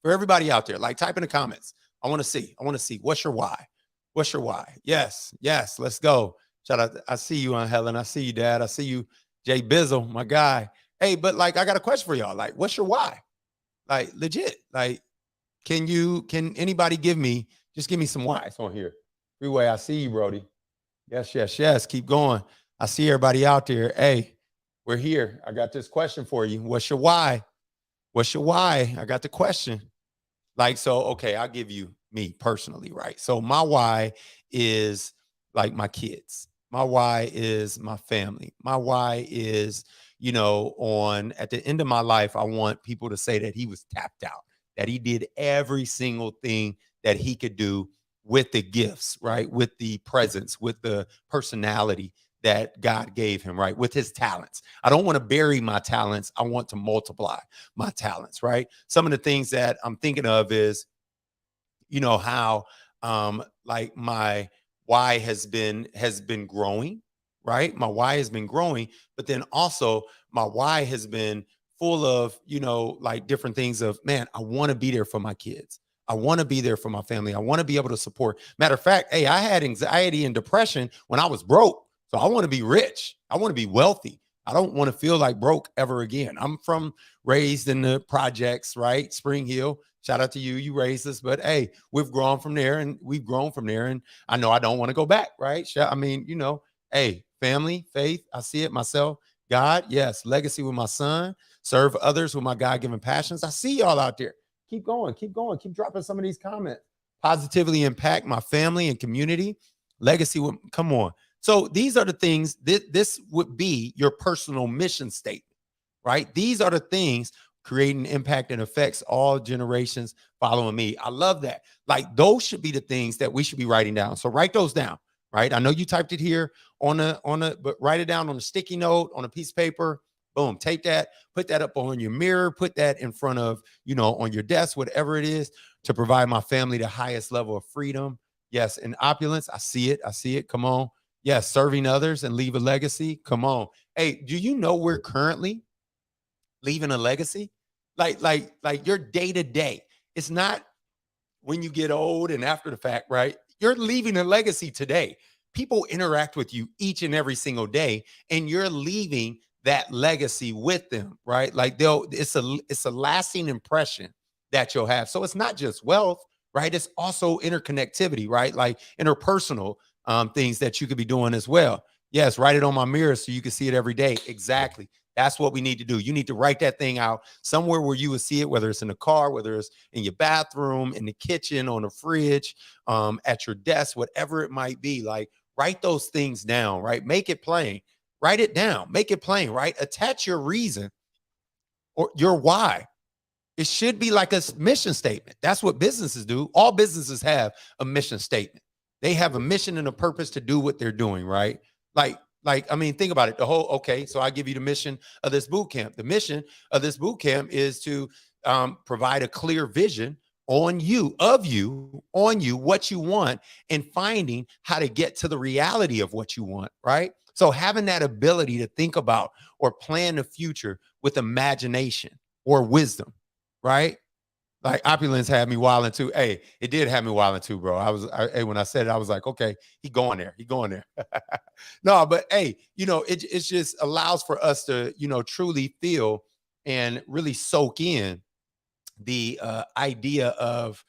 For everybody out there, like, type in the comments. I want to see what's your why? What's your why? Yes, let's go. Shout out. I see you, Aunt Helen. I see you, Dad. I see you, Jay Bizzle, my guy. Hey, but like, I got a question for y'all. Like, what's your why? Like, legit. Like, can anybody give me some whys on here? Freeway, I see you, Brody. Yes. Keep going. I see everybody out there. Hey, we're here. I got this question for you. What's your why? What's your why? I got the question. Like, so, okay, I'll give you me personally, right? So my why is like my kids. My why is my family. My why is, on at the end of my life, I want people to say that he was tapped out, that he did every single thing that he could do with the gifts, right? With the presence, with the personality that God gave him, right? With his talents. I don't want to bury my talents. I want to multiply my talents, right? Some of the things that I'm thinking of is, how like my why has been growing, right? My why has been growing, but then also my why has been full of, like different things of, man, I want to be there for my kids. I want to be there for my family. I want to be able to support. Matter of fact, hey, I had anxiety and depression when I was broke. So I want to be rich. I want to be wealthy. I don't want to feel like broke ever again. I'm raised in the projects, right? Spring Hill. Shout out to you. You raised us, but hey, we've grown from there. And I know I don't want to go back, right? I mean, hey, family, faith. I see it myself. God, yes. Legacy with my son. Serve others with my God-given passions. I see y'all out there. Keep going. Keep dropping some of these comments. Positively impact my family and community. Legacy with, come on. So these are the things that this would be your personal mission statement, right? These are the things creating impact and affects all generations following me. I love that. Like, those should be the things that we should be writing down. So write those down, right? I know you typed it here but write it down on a sticky note, on a piece of paper. Boom, tape that, put that up on your mirror, put that in front of, on your desk, whatever it is, to provide my family the highest level of freedom. Yes, and opulence. I see it. Come on. Yes, serving others and leave a legacy. Come on. Hey, do you know we're currently leaving a legacy? Like your day to day. It's not when you get old and after the fact, right? You're leaving a legacy today. People interact with you each and every single day, and you're leaving that legacy with them, right? Like it's a lasting impression that you'll have. So it's not just wealth, right? It's also interconnectivity, right? Like interpersonal things that you could be doing as well. Yes, write it on my mirror so you can see it every day. Exactly. That's what we need to do. You need to write that thing out somewhere where you would see it, whether it's in the car, whether it's in your bathroom, in the kitchen, on the fridge, at your desk, whatever it might be. Like, write those things down, right? Make it plain. Write it down. Make it plain, right? Attach your reason or your why. It should be like a mission statement. That's what businesses do. All businesses have a mission statement. They have a mission and a purpose to do what they're doing, right? I mean, think about it. Okay, so I give you the mission of this boot camp. The mission of this boot camp is to provide a clear vision on you, what you want, and finding how to get to the reality of what you want, right? So having that ability to think about or plan the future with imagination or wisdom, right? Like, opulence had me wilding too. Hey, it did have me wilding too, bro. When I said it, I was like, okay, he going there. No, but hey, it just allows for us to, truly feel and really soak in the idea of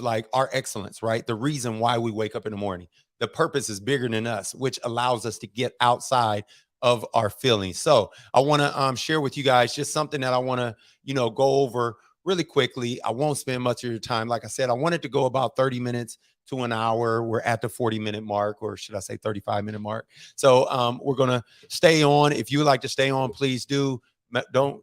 like our excellence, right? The reason why we wake up in the morning. The purpose is bigger than us, which allows us to get outside of our feelings. So I want to share with you guys just something that I want to, go over really quickly. I won't spend much of your time. Like I said, I wanted to go about 30 minutes to an hour. We're at the 40-minute mark, or should I say 35-minute mark. So we're going to stay on. If you would like to stay on, please do. Don't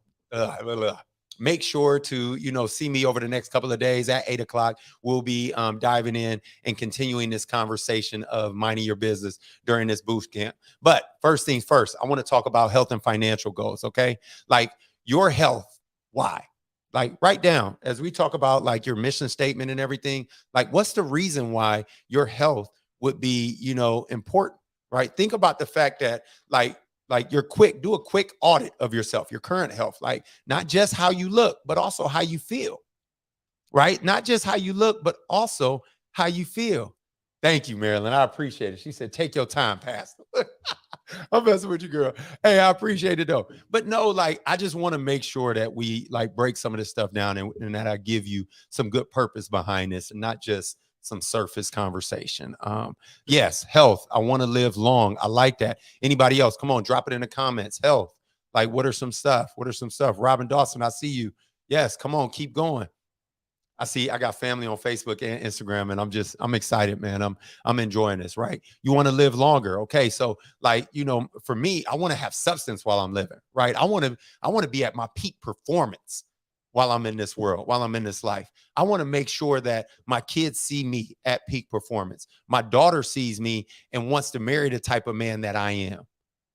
make sure to, see me over the next couple of days at 8 o'clock. We'll be diving in and continuing this conversation of minding your business during this boot camp. But first things first, I want to talk about health and financial goals. Okay. Like, your health Why? Like write down as we talk about like your mission statement and everything, like what's the reason why your health would be, important, right? Think about the fact that like do a quick audit of yourself, your current health, like not just how you look, but also how you feel, right? Not just how you look, but also how you feel. Thank you, Marilyn. I appreciate it. She said, take your time, Pastor. I'm messing with you, girl. Hey, I appreciate it though. But no, like I just want to make sure that we like break some of this stuff down and that I give you some good purpose behind this and not just some surface conversation. Yes, health. I want to live long. I like that. Anybody else? Come on, drop it in the comments. Health. Like, what are some stuff? What are some stuff? Robin Dawson, I see you. Yes, come on, keep going. I got family on Facebook and Instagram, and I'm excited, man. I'm enjoying this, right? You want to live longer. Okay. So like, for me, I want to have substance while I'm living, right? I want to be at my peak performance while I'm in this world, while I'm in this life. I want to make sure that my kids see me at peak performance. My daughter sees me and wants to marry the type of man that I am,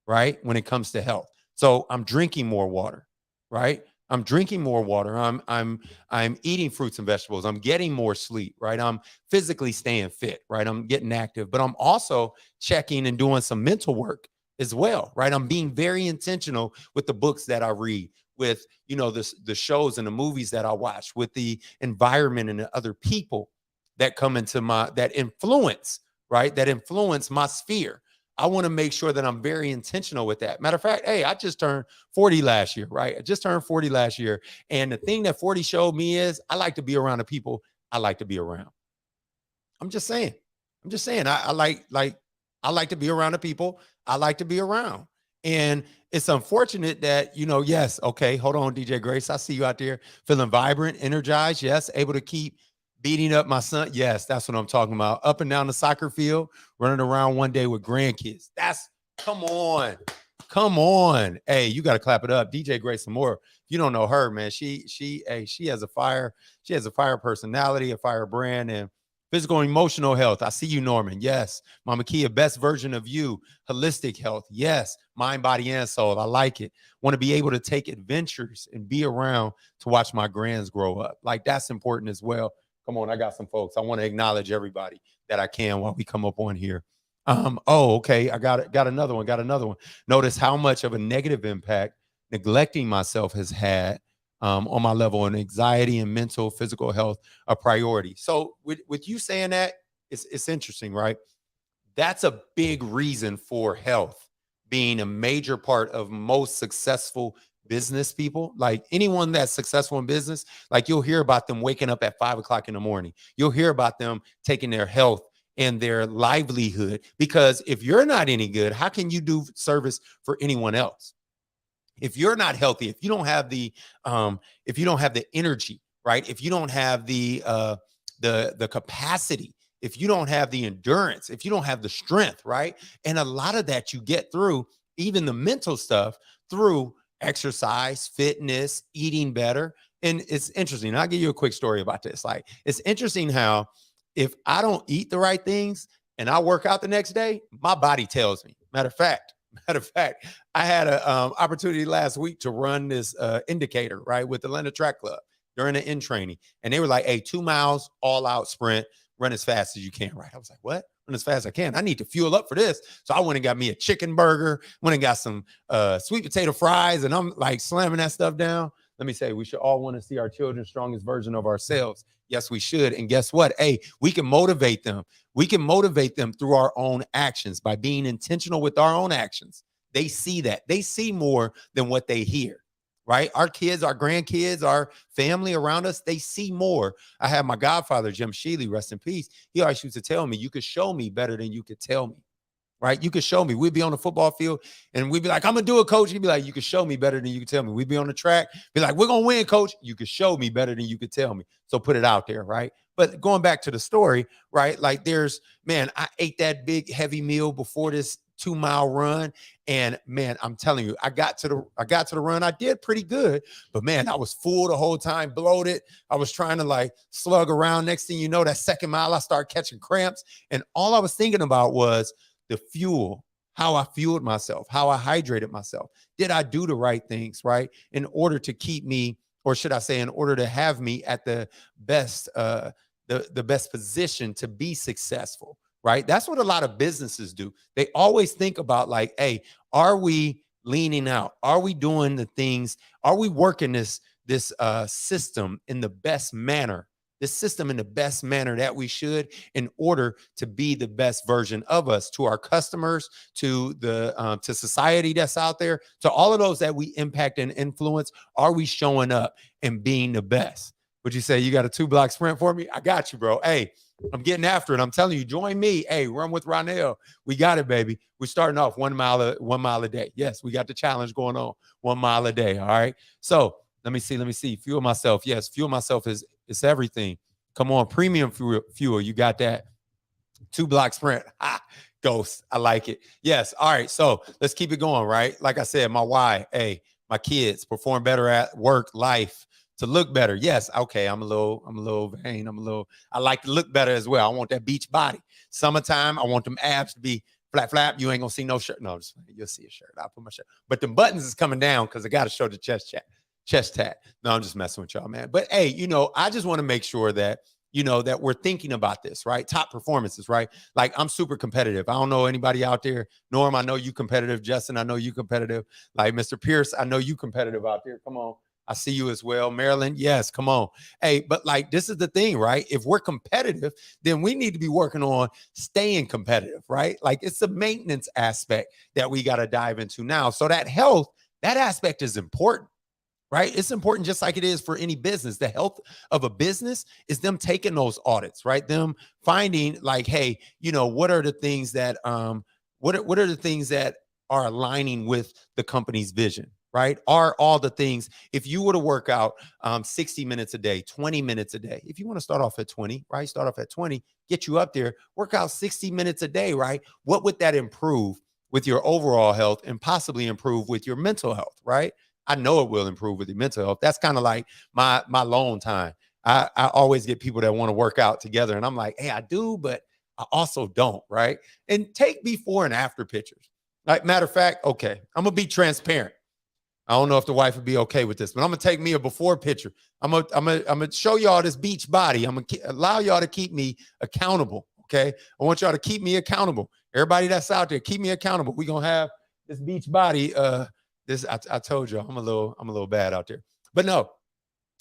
right? When it comes to health. So I'm drinking more water, right? I'm drinking more water. I'm eating fruits and vegetables. I'm getting more sleep, right? I'm physically staying fit, right? I'm getting active, but I'm also checking and doing some mental work as well, right? I'm being very intentional with the books that I read, with the shows and the movies that I watch, with the environment and the other people that come into that influence, right? That influence my sphere. I want to make sure that I'm very intentional with that. Matter of fact, hey, I just turned 40 last year, right? I just turned 40 last year. And the thing that 40 showed me is I like to be around the people I like to be around. I'm just saying. I'm just saying. I like to be around the people I like to be around. And it's unfortunate that, yes, okay, hold on, DJ Grace. I see you out there feeling vibrant, energized. Yes, able to keep beating up my son. Yes, that's what I'm talking about. Up and down the soccer field, running around one day with grandkids. Come on. Come on. Hey, you got to clap it up. DJ Grace some more. If you don't know her, man, she has a fire personality, a fire brand, and physical and emotional health. I see you, Norman. Yes. Mama Kia, best version of you. Holistic health. Yes. Mind, body, and soul. I like it. Want to be able to take adventures and be around to watch my grands grow up. Like that's important as well. Come on, I got some folks. I want to acknowledge everybody that I can while we come up on here. Okay. I got another one. Notice how much of a negative impact neglecting myself has had on my level, and anxiety and mental, physical health a priority. So with you saying that, it's interesting, right? That's a big reason for health being a major part of most successful business people. Like anyone that's successful in business, like you'll hear about them waking up at 5 o'clock in the morning. You'll hear about them taking their health and their livelihood, because if you're not any good, how can you do service for anyone else? If you're not healthy, if you don't have the energy, right? If you don't have the capacity, if you don't have the endurance, if you don't have the strength, right? And a lot of that you get through even the mental stuff through exercise, fitness, eating better. And it's interesting. I'll give you a quick story about this. Like it's interesting how if I don't eat the right things and I work out the next day, my body tells me. Matter of fact, I had an opportunity last week to run this indicator, right, with Atlanta Track Club during the in training. And they were like, hey, 2 miles, all out sprint, run as fast as you can, right? I was like, what? Run as fast as I can. I need to fuel up for this. So I went and got me a chicken burger, went and got some sweet potato fries, and I'm like slamming that stuff down. Let me say, we should all want to see our children's strongest version of ourselves. Yes, we should. And guess what? Hey, we can motivate them. We can motivate them through our own actions by being intentional with our own actions. They see that. They see more than what they hear, right? Our kids, our grandkids, our family around us, they see more. I have my godfather, Jim Sheely, rest in peace. He always used to tell me, you could show me better than you could tell me. Right? You could show me. We'd be on the football field and we'd be like, I'm going to do it, coach. He'd be like, you could show me better than you could tell me. We'd be on the track, be like, we're going to win, coach. You could show me better than you could tell me. So put it out there, right? But going back to the story, right? Like I ate that big heavy meal before this 2-mile run. And man, I'm telling you, I got to the run. I did pretty good, but man, I was full the whole time, bloated. I was trying to like slug around. Next thing you know, that second mile, I started catching cramps. And all I was thinking about was the fuel, how I fueled myself, how I hydrated myself. Did I do the right things, right? In order to keep me or should I say, in order to have me at the best, the best position to be successful, right? That's what a lot of businesses do. They always think about like, hey, are we leaning out? Are we doing the things? Are we working this system in the best manner? This system in the best manner that we should, in order to be the best version of us to our customers, to the to society that's out there, to all of those that we impact and influence. Are we showing up and being the best? Would you say you got a 2-block sprint for me? I got you, bro. Hey, I'm getting after it. I'm telling you, join me. Hey, run with Ronell. We got it, baby. We're starting off 1 mile a day. Yes, we got the challenge going on. 1 mile a day. All right. So let me see. Fuel myself. Yes, fuel myself is everything. Come on, premium fuel. You got that. 2-block sprint. Ghost. I like it. Yes. All right. So let's keep it going, right? Like I said, my why, hey, my kids perform better at work, life, to look better. Yes. Okay. I'm a little vain. I like to look better as well. I want that beach body. Summertime, I want them abs to be flap. You ain't gonna see no shirt. No, you'll see a shirt. I'll put my shirt. But the buttons is coming down because I got to show the chest tat. No, I'm just messing with y'all, man. But hey, I just want to make sure that, that we're thinking about this, right? Top performances, right? Like, I'm super competitive. I don't know anybody out there. Norm, I know you competitive. Justin, I know you competitive. Like Mr. Pierce, I know you competitive out there. Come on. I see you as well. Maryland, yes, come on. Hey, but like, this is the thing, right? If we're competitive, then we need to be working on staying competitive, right? Like, it's the maintenance aspect that we got to dive into now. So that health, that aspect is important, right? It's important just like it is for any business. The health of a business is them taking those audits, right? Them finding like, hey, what are the things that, what are the things that are aligning with the company's vision? Right? Are all the things, if you were to work out 60 minutes a day, 20 minutes a day, if you want to start off at 20, right? Start off at 20, get you up there, work out 60 minutes a day, right? What would that improve with your overall health and possibly improve with your mental health, right? I know it will improve with your mental health. That's kind of like my lone time. I always get people that want to work out together, and I'm like, hey, I do, but I also don't, right? And take before and after pictures. Like, matter of fact, okay, I'm gonna be transparent. I don't know if the wife would be okay with this, but I'm gonna take me a before picture. I'm gonna show y'all this beach body. I'm gonna allow y'all to keep me accountable. Okay, I want y'all to keep me accountable. Everybody that's out there, keep me accountable. We're gonna have this beach body. I told you I'm a little bad out there, but no.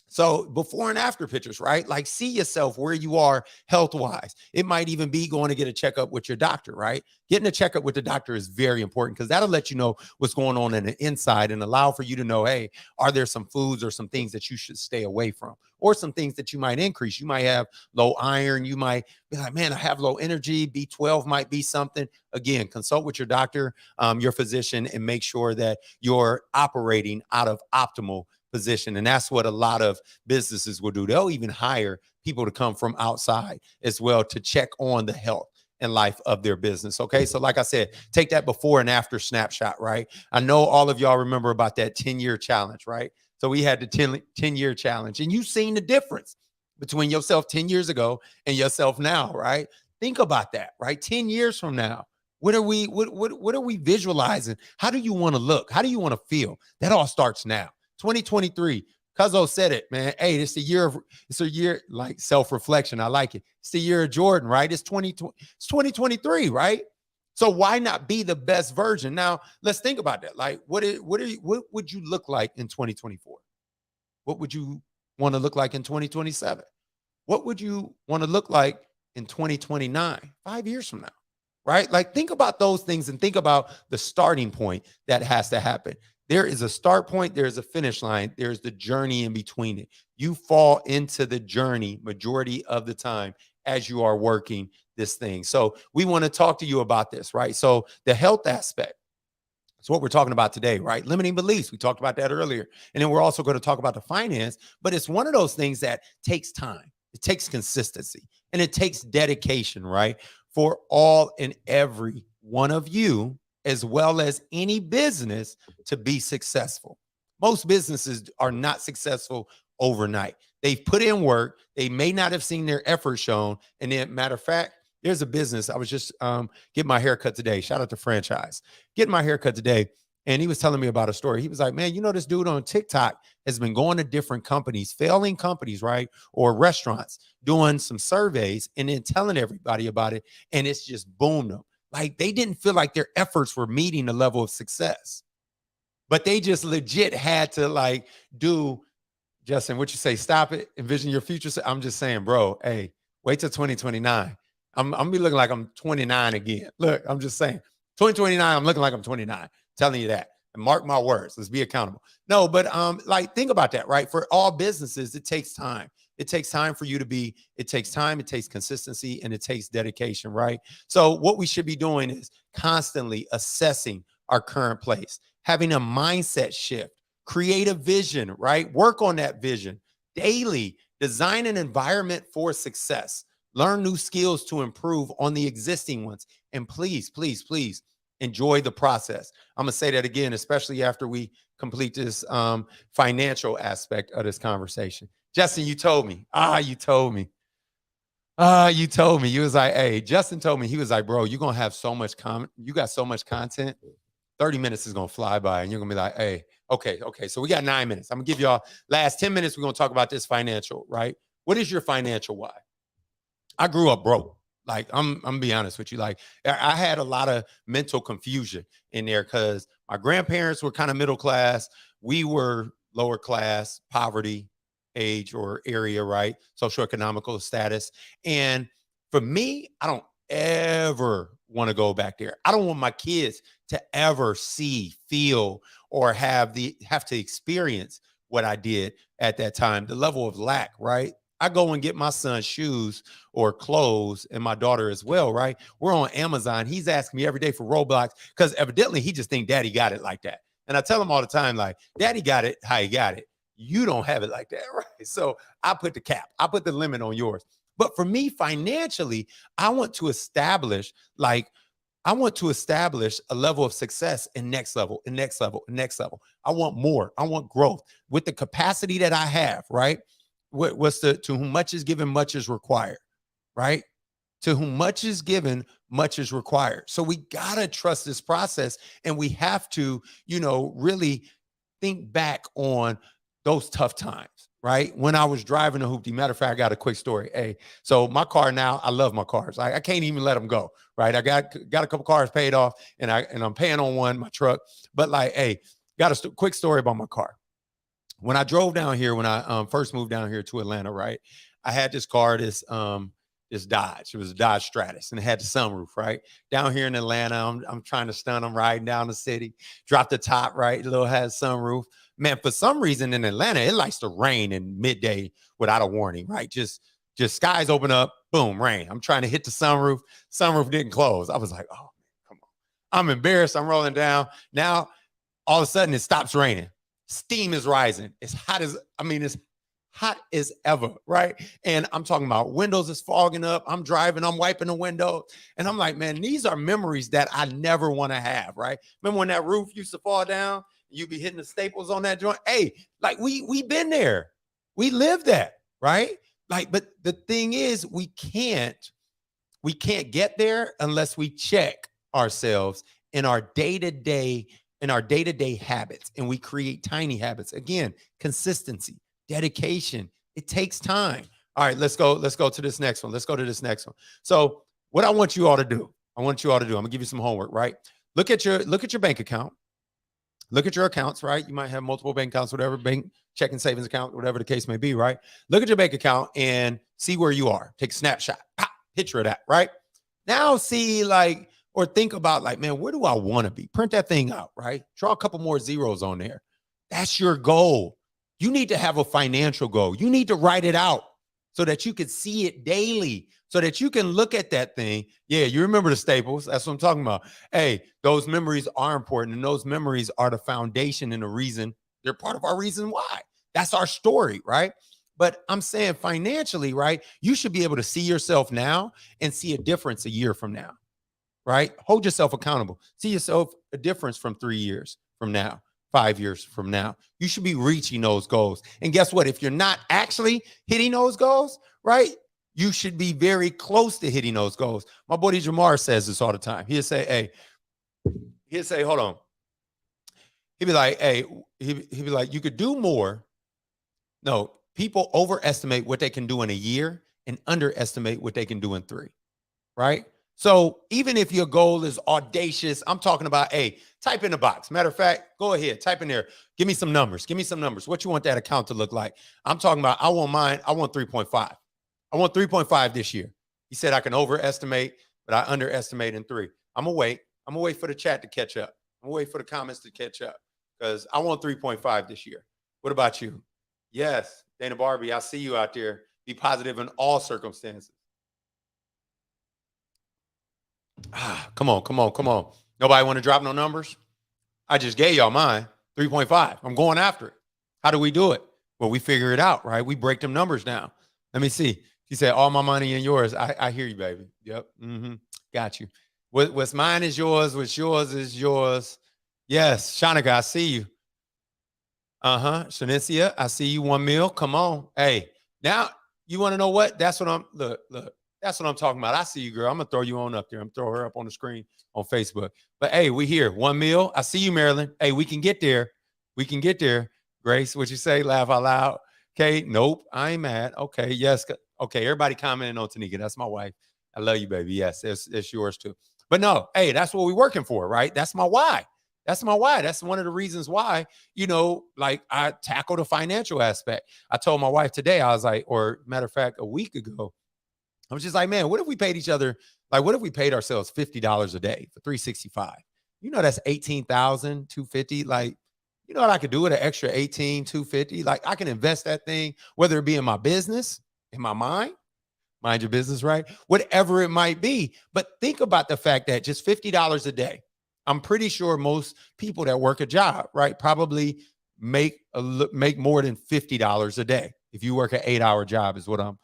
So before and after pictures, right? Like, see yourself where you are health-wise. It might even be going to get a checkup with your doctor, right? Getting a checkup with the doctor is very important because that'll let you know what's going on in the inside and allow for you to know, hey, are there some foods or some things that you should stay away from, or some things that you might increase? You might have low iron. You might be like, man, I have low energy. B12 might be something. Again, consult with your doctor, your physician, and make sure that you're operating out of optimal position. And that's what a lot of businesses will do. They'll even hire people to come from outside as well to check on the health and life of their business. Okay. So like I said, take that before and after snapshot, right? I know all of y'all remember about that 10-year challenge, right? So we had the 10-year challenge, and you've seen the difference between yourself 10 years ago and yourself now, right? Think about that, right? 10 years from now, what are we visualizing? How do you want to look? How do you want to feel? That all starts now. 2023, Cuzzo said it, man. Hey, it's a year like self-reflection. I like it. It's the year of Jordan, right? It's 2023, right? So why not be the best version? Now, let's think about that. Like, what would you look like in 2024? What would you want to look like in 2027? What would you want to look like in 2029, 5 years from now? Right? Like, think about those things and think about the starting point that has to happen. There is a start point. There's a finish line. There's the journey in between it. You fall into the journey majority of the time as you are working this thing. So we want to talk to you about this, right? So the health aspect. That's what we're talking about today, right? Limiting beliefs. We talked about that earlier. And then we're also going to talk about the finance, but it's one of those things that takes time. It takes consistency and it takes dedication, right? For all and every one of you, as well as any business, to be successful. Most businesses are not successful overnight. They've put in work. They may not have seen their effort shown. And then, matter of fact, there's a business. I was just getting my haircut today. Shout out to Franchise. Getting my haircut today. And he was telling me about a story. He was like, man, you know, this dude on TikTok has been going to different companies, failing companies, right? Or restaurants, doing some surveys and then telling everybody about it. And it's just boomed them. Like they didn't feel like their efforts were meeting the level of success, but they just legit had to like do, Justin, what you say, stop it, envision your future. I'm just saying, bro, hey, wait till 2029. I'm gonna be looking like I'm 29 again. Look, I'm just saying, 2029, I'm looking like I'm 29. Telling you that. And mark my words. Let's be accountable. No, but like think about that, right? For all businesses, it takes time. It takes time for you to be, it takes time, it takes consistency, and it takes dedication, right? So what we should be doing is constantly assessing our current place, having a mindset shift, create a vision, right? Work on that vision daily, design an environment for success, learn new skills to improve on the existing ones. And please, please, please enjoy the process. I'm going to say that again, especially after we complete this financial aspect of this conversation. Justin, you told me. You told me. You told me. You was like, hey, Justin told me, he was like, bro, you're going to have so much you got so much content. 30 minutes is going to fly by and you're going to be like, hey, okay. So we got 9 minutes. I'm going to give y'all last 10 minutes. We're going to talk about this financial, right? What is your financial why? I grew up broke. Like, I'm gonna be honest with you. Like, I had a lot of mental confusion in there because my grandparents were kind of middle class. We were lower class, poverty, age or area, right? Socioeconomical status. And for me, I don't ever want to go back there. I don't want my kids to ever see, feel, or have to experience what I did at that time, the level of lack, right? I go and get my son shoes or clothes and my daughter as well, right? We're on Amazon. He's asking me every day for Roblox because evidently he just think daddy got it like that. And I tell him all the time, like, daddy got it how he got it. You don't have it like that, right? So I put the cap. I put the limit on yours. But for me, financially, I want to establish a level of success in next level, and next level, and next level. I want more. I want growth with the capacity that I have, right? To whom much is given, much is required, right? To whom much is given, much is required. So we got to trust this process and we have to, really think back on those tough times, right? When I was driving a hoopty, matter of fact, I got a quick story. Hey, so my car now, I love my cars. I can't even let them go, right? I got a couple cars paid off and I'm paying on one, my truck. But like, hey, got a quick story about my car. When I drove down here, when I first moved down here to Atlanta, right? I had this car, this Dodge. It was a Dodge Stratus, and it had the sunroof, right? Down here in Atlanta, I'm trying to stun them riding down the city. Drop the top, right? The little has sunroof. Man, for some reason in Atlanta, it likes to rain in midday without a warning, right? Just skies open up, boom, rain. I'm trying to hit the sunroof. Sunroof didn't close. I was like, oh, come on. I'm embarrassed. I'm rolling down. Now, all of a sudden, it stops raining. Steam is rising. It's hot as ever, right? And I'm talking about windows is fogging up. I'm driving, I'm wiping the window. And I'm like, man, these are memories that I never want to have, right? Remember when that roof used to fall down? You'd be hitting the staples on that joint. Hey, like we been there. We lived that, right? Like, but the thing is, we can't get there unless we check ourselves in our day-to-day habits, and we create tiny habits. Again, consistency, dedication. It takes time. All right, let's go to this next one. So what I want you all to do, I'm gonna give you some homework, right? Look at your bank account. Look at your accounts, right? You might have multiple bank accounts, whatever, bank, checking, savings account, whatever the case may be, right? Look at your bank account and see where you are. Take a snapshot, picture of that, right? Now see or think about man, where do I want to be? Print that thing out, right? Draw a couple more zeros on there. That's your goal. You need to have a financial goal. You need to write it out so that you can see it daily, so that you can look at that thing. Yeah, you remember the staples. That's what I'm talking about. Hey, those memories are important, and those memories are the foundation and the reason. They're part of our reason why. That's our story, right? But I'm saying financially, right? You should be able to see yourself now and see a difference a year from now. Right? Hold yourself accountable. See yourself a difference from 3 years from now, 5 years from now. You should be reaching those goals. And guess what? If you're not actually hitting those goals, right? You should be very close to hitting those goals. My buddy Jamar says this all the time. He'll say, hold on. He'd be like, hey, he'd be like, you could do more. No, people overestimate what they can do in a year and underestimate what they can do in 3, right? So even if your goal is audacious, I'm talking about, hey, type in the box. Matter of fact, go ahead, type in there. Give me some numbers. Give me some numbers. What you want that account to look like? I'm talking about, I want mine. I want 3.5. I want 3.5 this year. He said I can overestimate, but I underestimate in 3. I'm gonna wait. I'm gonna wait for the chat to catch up. I'm gonna wait for the comments to catch up because I want 3.5 this year. What about you? Yes, Dana Barbie, I see you out there. Be positive in all circumstances. Come on, come on, come on. Nobody want to drop no numbers? I just gave y'all mine, 3.5. I'm going after it. How do we do it? Well, we figure it out, right? We break them numbers down. Let me see. She said, all my money and yours. I hear you, baby. Yep. Got you. What's mine is yours. What's yours is yours. Yes. Shanika, I see you. Shanicia, I see you. 1 mil. Come on. Hey, now you want to know what? That's what I'm look. That's what I'm talking about. I see you, girl. I'm gonna throw you on up there. I'm throw her up on the screen on Facebook. But hey, we here. 1 mil. I see you, Marilyn. Hey, we can get there. We can get there. Grace, what you say? Laugh out loud. Okay. Nope. I ain't mad. Okay. Yes. Okay. Everybody commenting on Tanika. That's my wife. I love you, baby. Yes, it's yours too. But no, hey, that's what we're working for, right? That's my why. That's my why. That's one of the reasons why, like I tackle the financial aspect. I told my wife today, I was like, or matter of fact, a week ago, I was just like, man, what if we paid each other? Like, what if we paid ourselves $50 a day for 365? That's 18,250. Like, you know what I could do with an extra 18,250? Like, I can invest that thing, whether it be in my business, in my mind your business, right? Whatever it might be. But think about the fact that just $50 a day. I'm pretty sure most people that work a job, right, probably make more than $50 a day. If you work an 8-hour job is what I'm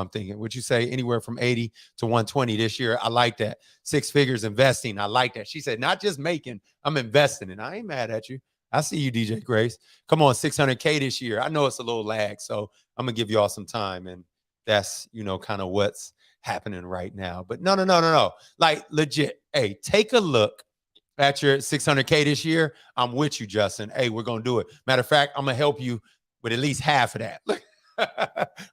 thinking. Would you say anywhere from 80 to 120 this year? I like that. 6 figures investing. I like that. She said, not just making, I'm investing. And I ain't mad at you. I see you, DJ Grace. Come on, 600K this year. I know it's a little lag, so I'm going to give you all some time. And that's, kind of what's happening right now. But no. Like legit. Hey, take a look at your 600K this year. I'm with you, Justin. Hey, we're going to do it. Matter of fact, I'm going to help you with at least half of that.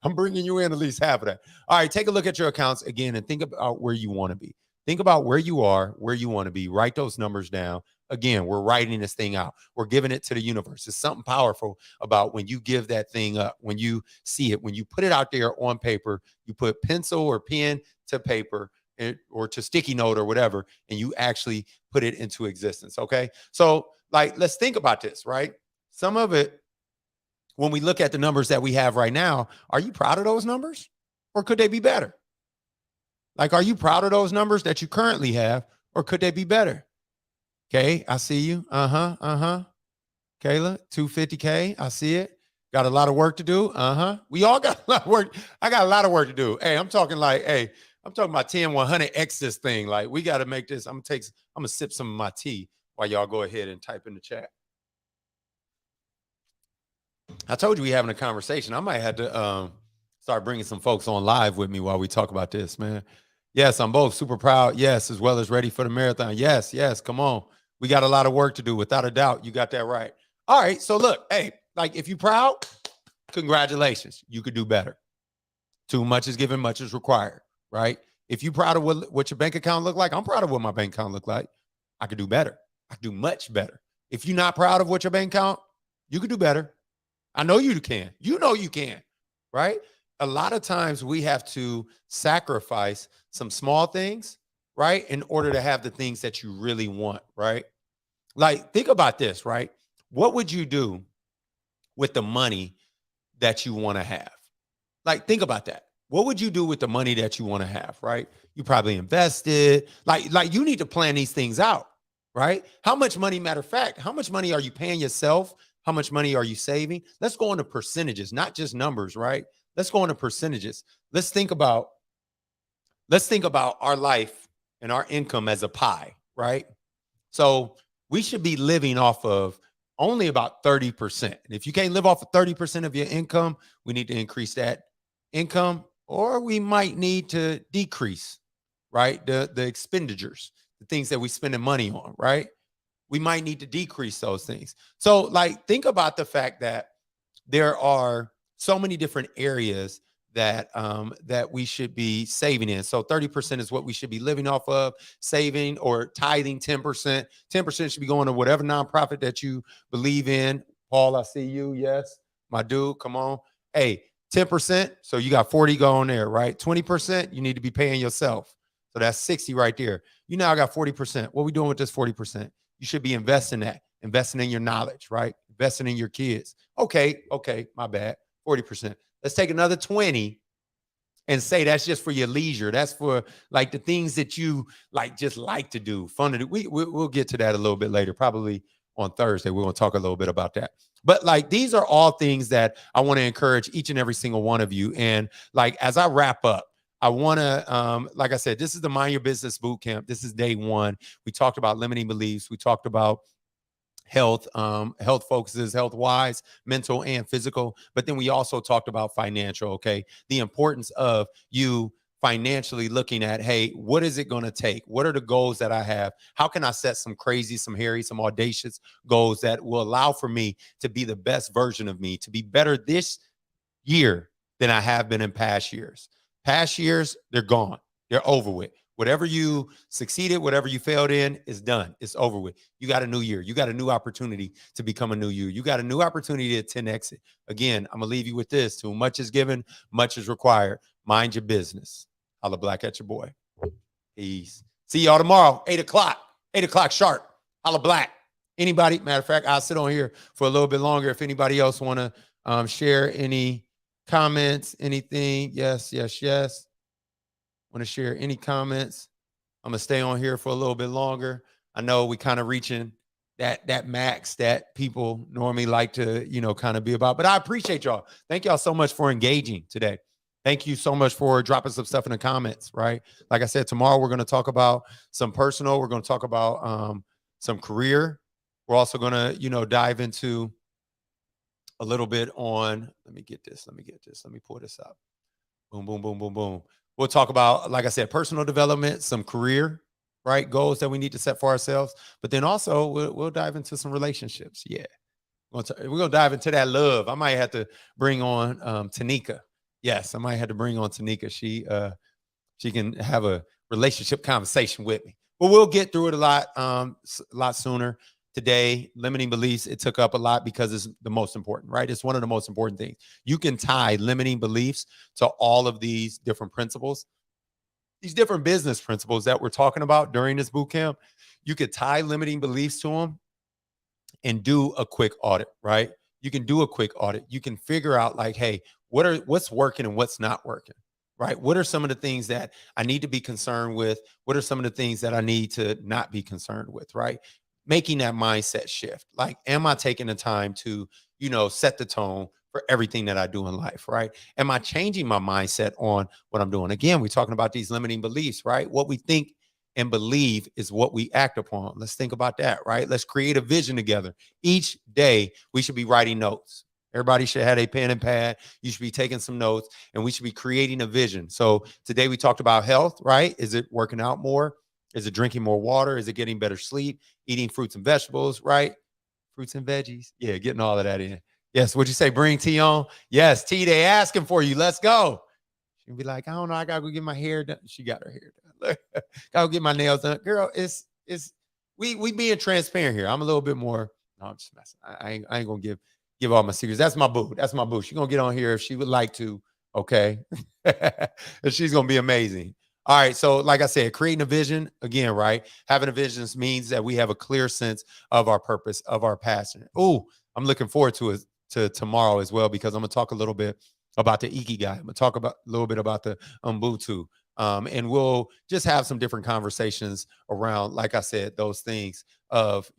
I'm bringing you in at least half of that. All right, take a look at your accounts again and think about where you want to be. Think about where you are, where you want to be. Write those numbers down. Again, we're writing this thing out. We're giving it to the universe. It's something powerful about when you give that thing up, when you see it, when you put it out there on paper, you put pencil or pen to paper or to sticky note or whatever, and you actually put it into existence. Okay. So let's think about this, right? Some of it, when we look at the numbers that we have right now, are you proud of those numbers or could they be better? Like, are you proud of those numbers that you currently have or could they be better? Okay, I see you. Kayla, 250K. I see it. Got a lot of work to do. We all got a lot of work. I got a lot of work to do. Hey, I'm talking about 10-100X this thing. Like, we got to make this. I'm gonna sip some of my tea while y'all go ahead and type in the chat. I told you we having a conversation. I might have to start bringing some folks on live with me while we talk about this, man. Yes, I'm both super proud. Yes, as well as ready for the marathon. Yes, come on. We got a lot of work to do, without a doubt. You got that right. All right, so look, hey, like if you're proud, congratulations. You could do better. Too much is given, much is required, right? If you're proud of what your bank account look like, I'm proud of what my bank account look like. I could do better. I could do much better. If you're not proud of what your bank account, you could do better. I know you can. You know you can, right? A lot of times we have to sacrifice some small things, right, in order to have the things that you really want, right? Like, think about this, right? What would you do with the money that you want to have? Like, think about that. What would you do with the money that you want to have, right? You probably invested. Like you need to plan these things out, right? How much money, matter of fact, how much money are you paying yourself? How much money are you saving? Let's go into percentages, not just numbers, right? Let's go into percentages. Let's think about our life and our income as a pie, right? So we should be living off of only about 30%. And if you can't live off of 30% of your income, we need to increase that income, or we might need to decrease, right? The expenditures, the things that we spending money on, right? we might need to decrease those things. So like, think about the fact that there are so many different areas that we should be saving in. So 30% is what we should be living off of, saving or tithing 10%. 10% should be going to whatever nonprofit that you believe in. Paul, I see you. Yes, my dude, come on. Hey, 10%. So you got 40 going there, right? 20% you need to be paying yourself. So that's 60 right there. You now got 40%. What are we doing with this 40%? You should be investing that, investing in your knowledge, right? Investing in your kids. Okay, my bad. 40%. Let's take another 20 and say that's just for your leisure. That's for like the things that you like, just like to do, fun to do. We'll get to that a little bit later, probably on Thursday. We're going to talk a little bit about that. But like, these are all things that I want to encourage each and every single one of you. And like, as I wrap up, I want to, like I said, this is the Mind Your Business Bootcamp. This is day one. We talked about limiting beliefs. We talked about health, health focuses, health wise, mental and physical. But then we also talked about financial, okay? The importance of you financially looking at, hey, what is it going to take? What are the goals that I have? How can I set some crazy, some hairy, some audacious goals that will allow for me to be the best version of me, to be better this year than I have been in past years? Past years, they're gone. They're over with. Whatever you succeeded, whatever you failed in is done. It's over with. You got a new year. You got a new opportunity to become a new you. You got a new opportunity to 10X it. Again, I'm going to leave you with this. Too much is given, much is required. Mind your business. Holla black at your boy. Peace. See y'all tomorrow, 8 o'clock. 8 o'clock sharp. Holla black. Anybody? Matter of fact, I'll sit on here for a little bit longer if anybody else want to share any comments, anything. Yes. Want to share any comments? I'm gonna stay on here for a little bit longer. I know we kind of reaching that max that people normally like to, kind of be about, but I appreciate y'all. Thank y'all so much for engaging today. Thank you so much for dropping some stuff in the comments, right? Like I said, tomorrow we're going to talk about some personal. We're going to talk about some career. We're also going to, dive into a little bit on, let me get this. Let me pull this up. Boom, boom, boom, boom, boom. We'll talk about, like I said, personal development, some career, right? Goals that we need to set for ourselves. But then also we'll dive into some relationships. Yeah. We're going to dive into that love. I might have to bring on Tanika. Yes, I might have to bring on Tanika. She can have a relationship conversation with me. But we'll get through it a lot sooner. Today, limiting beliefs, it took up a lot because it's the most important, right? It's one of the most important things. You can tie limiting beliefs to all of these different principles, these different business principles that we're talking about during this boot camp. You could tie limiting beliefs to them and do a quick audit, right? You can do a quick audit. You can figure out like, hey, what's working and what's not working, right? What are some of the things that I need to be concerned with? What are some of the things that I need to not be concerned with, right? Making that mindset shift. Like, am I taking the time to, set the tone for everything that I do in life, right? Am I changing my mindset on what I'm doing? Again, we're talking about these limiting beliefs, right? What we think and believe is what we act upon. Let's think about that, right? Let's create a vision together. Each day, we should be writing notes. Everybody should have a pen and pad. You should be taking some notes, and we should be creating a vision. So today we talked about health, right? Is it working out more? Is it drinking more water? Is it getting better sleep? Eating fruits and vegetables, right? Fruits and veggies. Yeah, getting all of that in. Yes, what'd you say? Bring tea on? Yes, tea, they asking for you. Let's go. She'll be like, I don't know. I got to go get my hair done. She got her hair done. Got to get my nails done. Girl, we being transparent here. I'm a little bit more, no, I'm just messing. I ain't going to give all my secrets. That's my boo. That's my boo. She's going to get on here if she would like to. Okay. She's going to be amazing. All right. So like I said, creating a vision again, right? Having a vision means that we have a clear sense of our purpose, of our passion. Oh, I'm looking forward to it to tomorrow as well, because I'm going to talk a little bit about the Ikigai. I'm going to talk about a little bit about the Ubuntu. And we'll just have some different conversations around, like I said, those things of,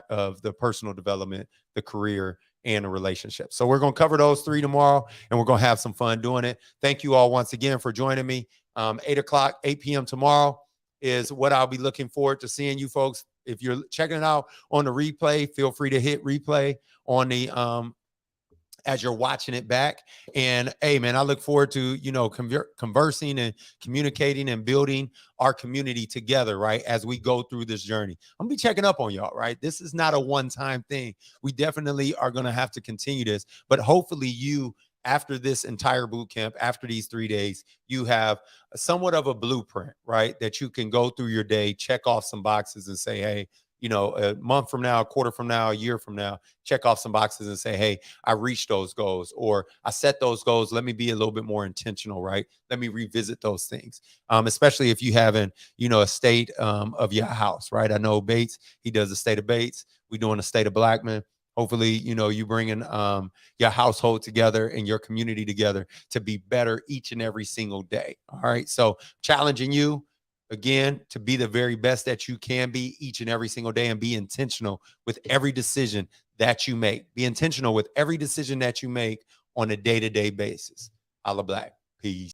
of the personal development, the career, and a relationship. So we're going to cover those three tomorrow, and we're going to have some fun doing it. Thank you all once again for joining me. 8 p.m. tomorrow is what I'll be looking forward to seeing you folks. If you're checking it out on the replay, feel free to hit replay on the as you're watching it back. And hey, man, I look forward to, conversing and communicating and building our community together, right? As we go through this journey, I'm gonna be checking up on y'all, right? This is not a one-time thing. We definitely are gonna have to continue this, but hopefully after this entire boot camp, after these 3 days, you have somewhat of a blueprint, right? That you can go through your day, check off some boxes and say, hey, a month from now, a quarter from now, a year from now, check off some boxes and say, hey, I reached those goals, or I set those goals. Let me be a little bit more intentional, right? Let me revisit those things. Especially if you haven't, a state of your house, right? I know Bates, he does the state of Bates. We're doing a state of Blackman. Hopefully, you bringing your household together and your community together to be better each and every single day. All right. So challenging you again to be the very best that you can be each and every single day, and be intentional with every decision that you make. Be intentional with every decision that you make on a day-to-day basis. Holla Black. Peace.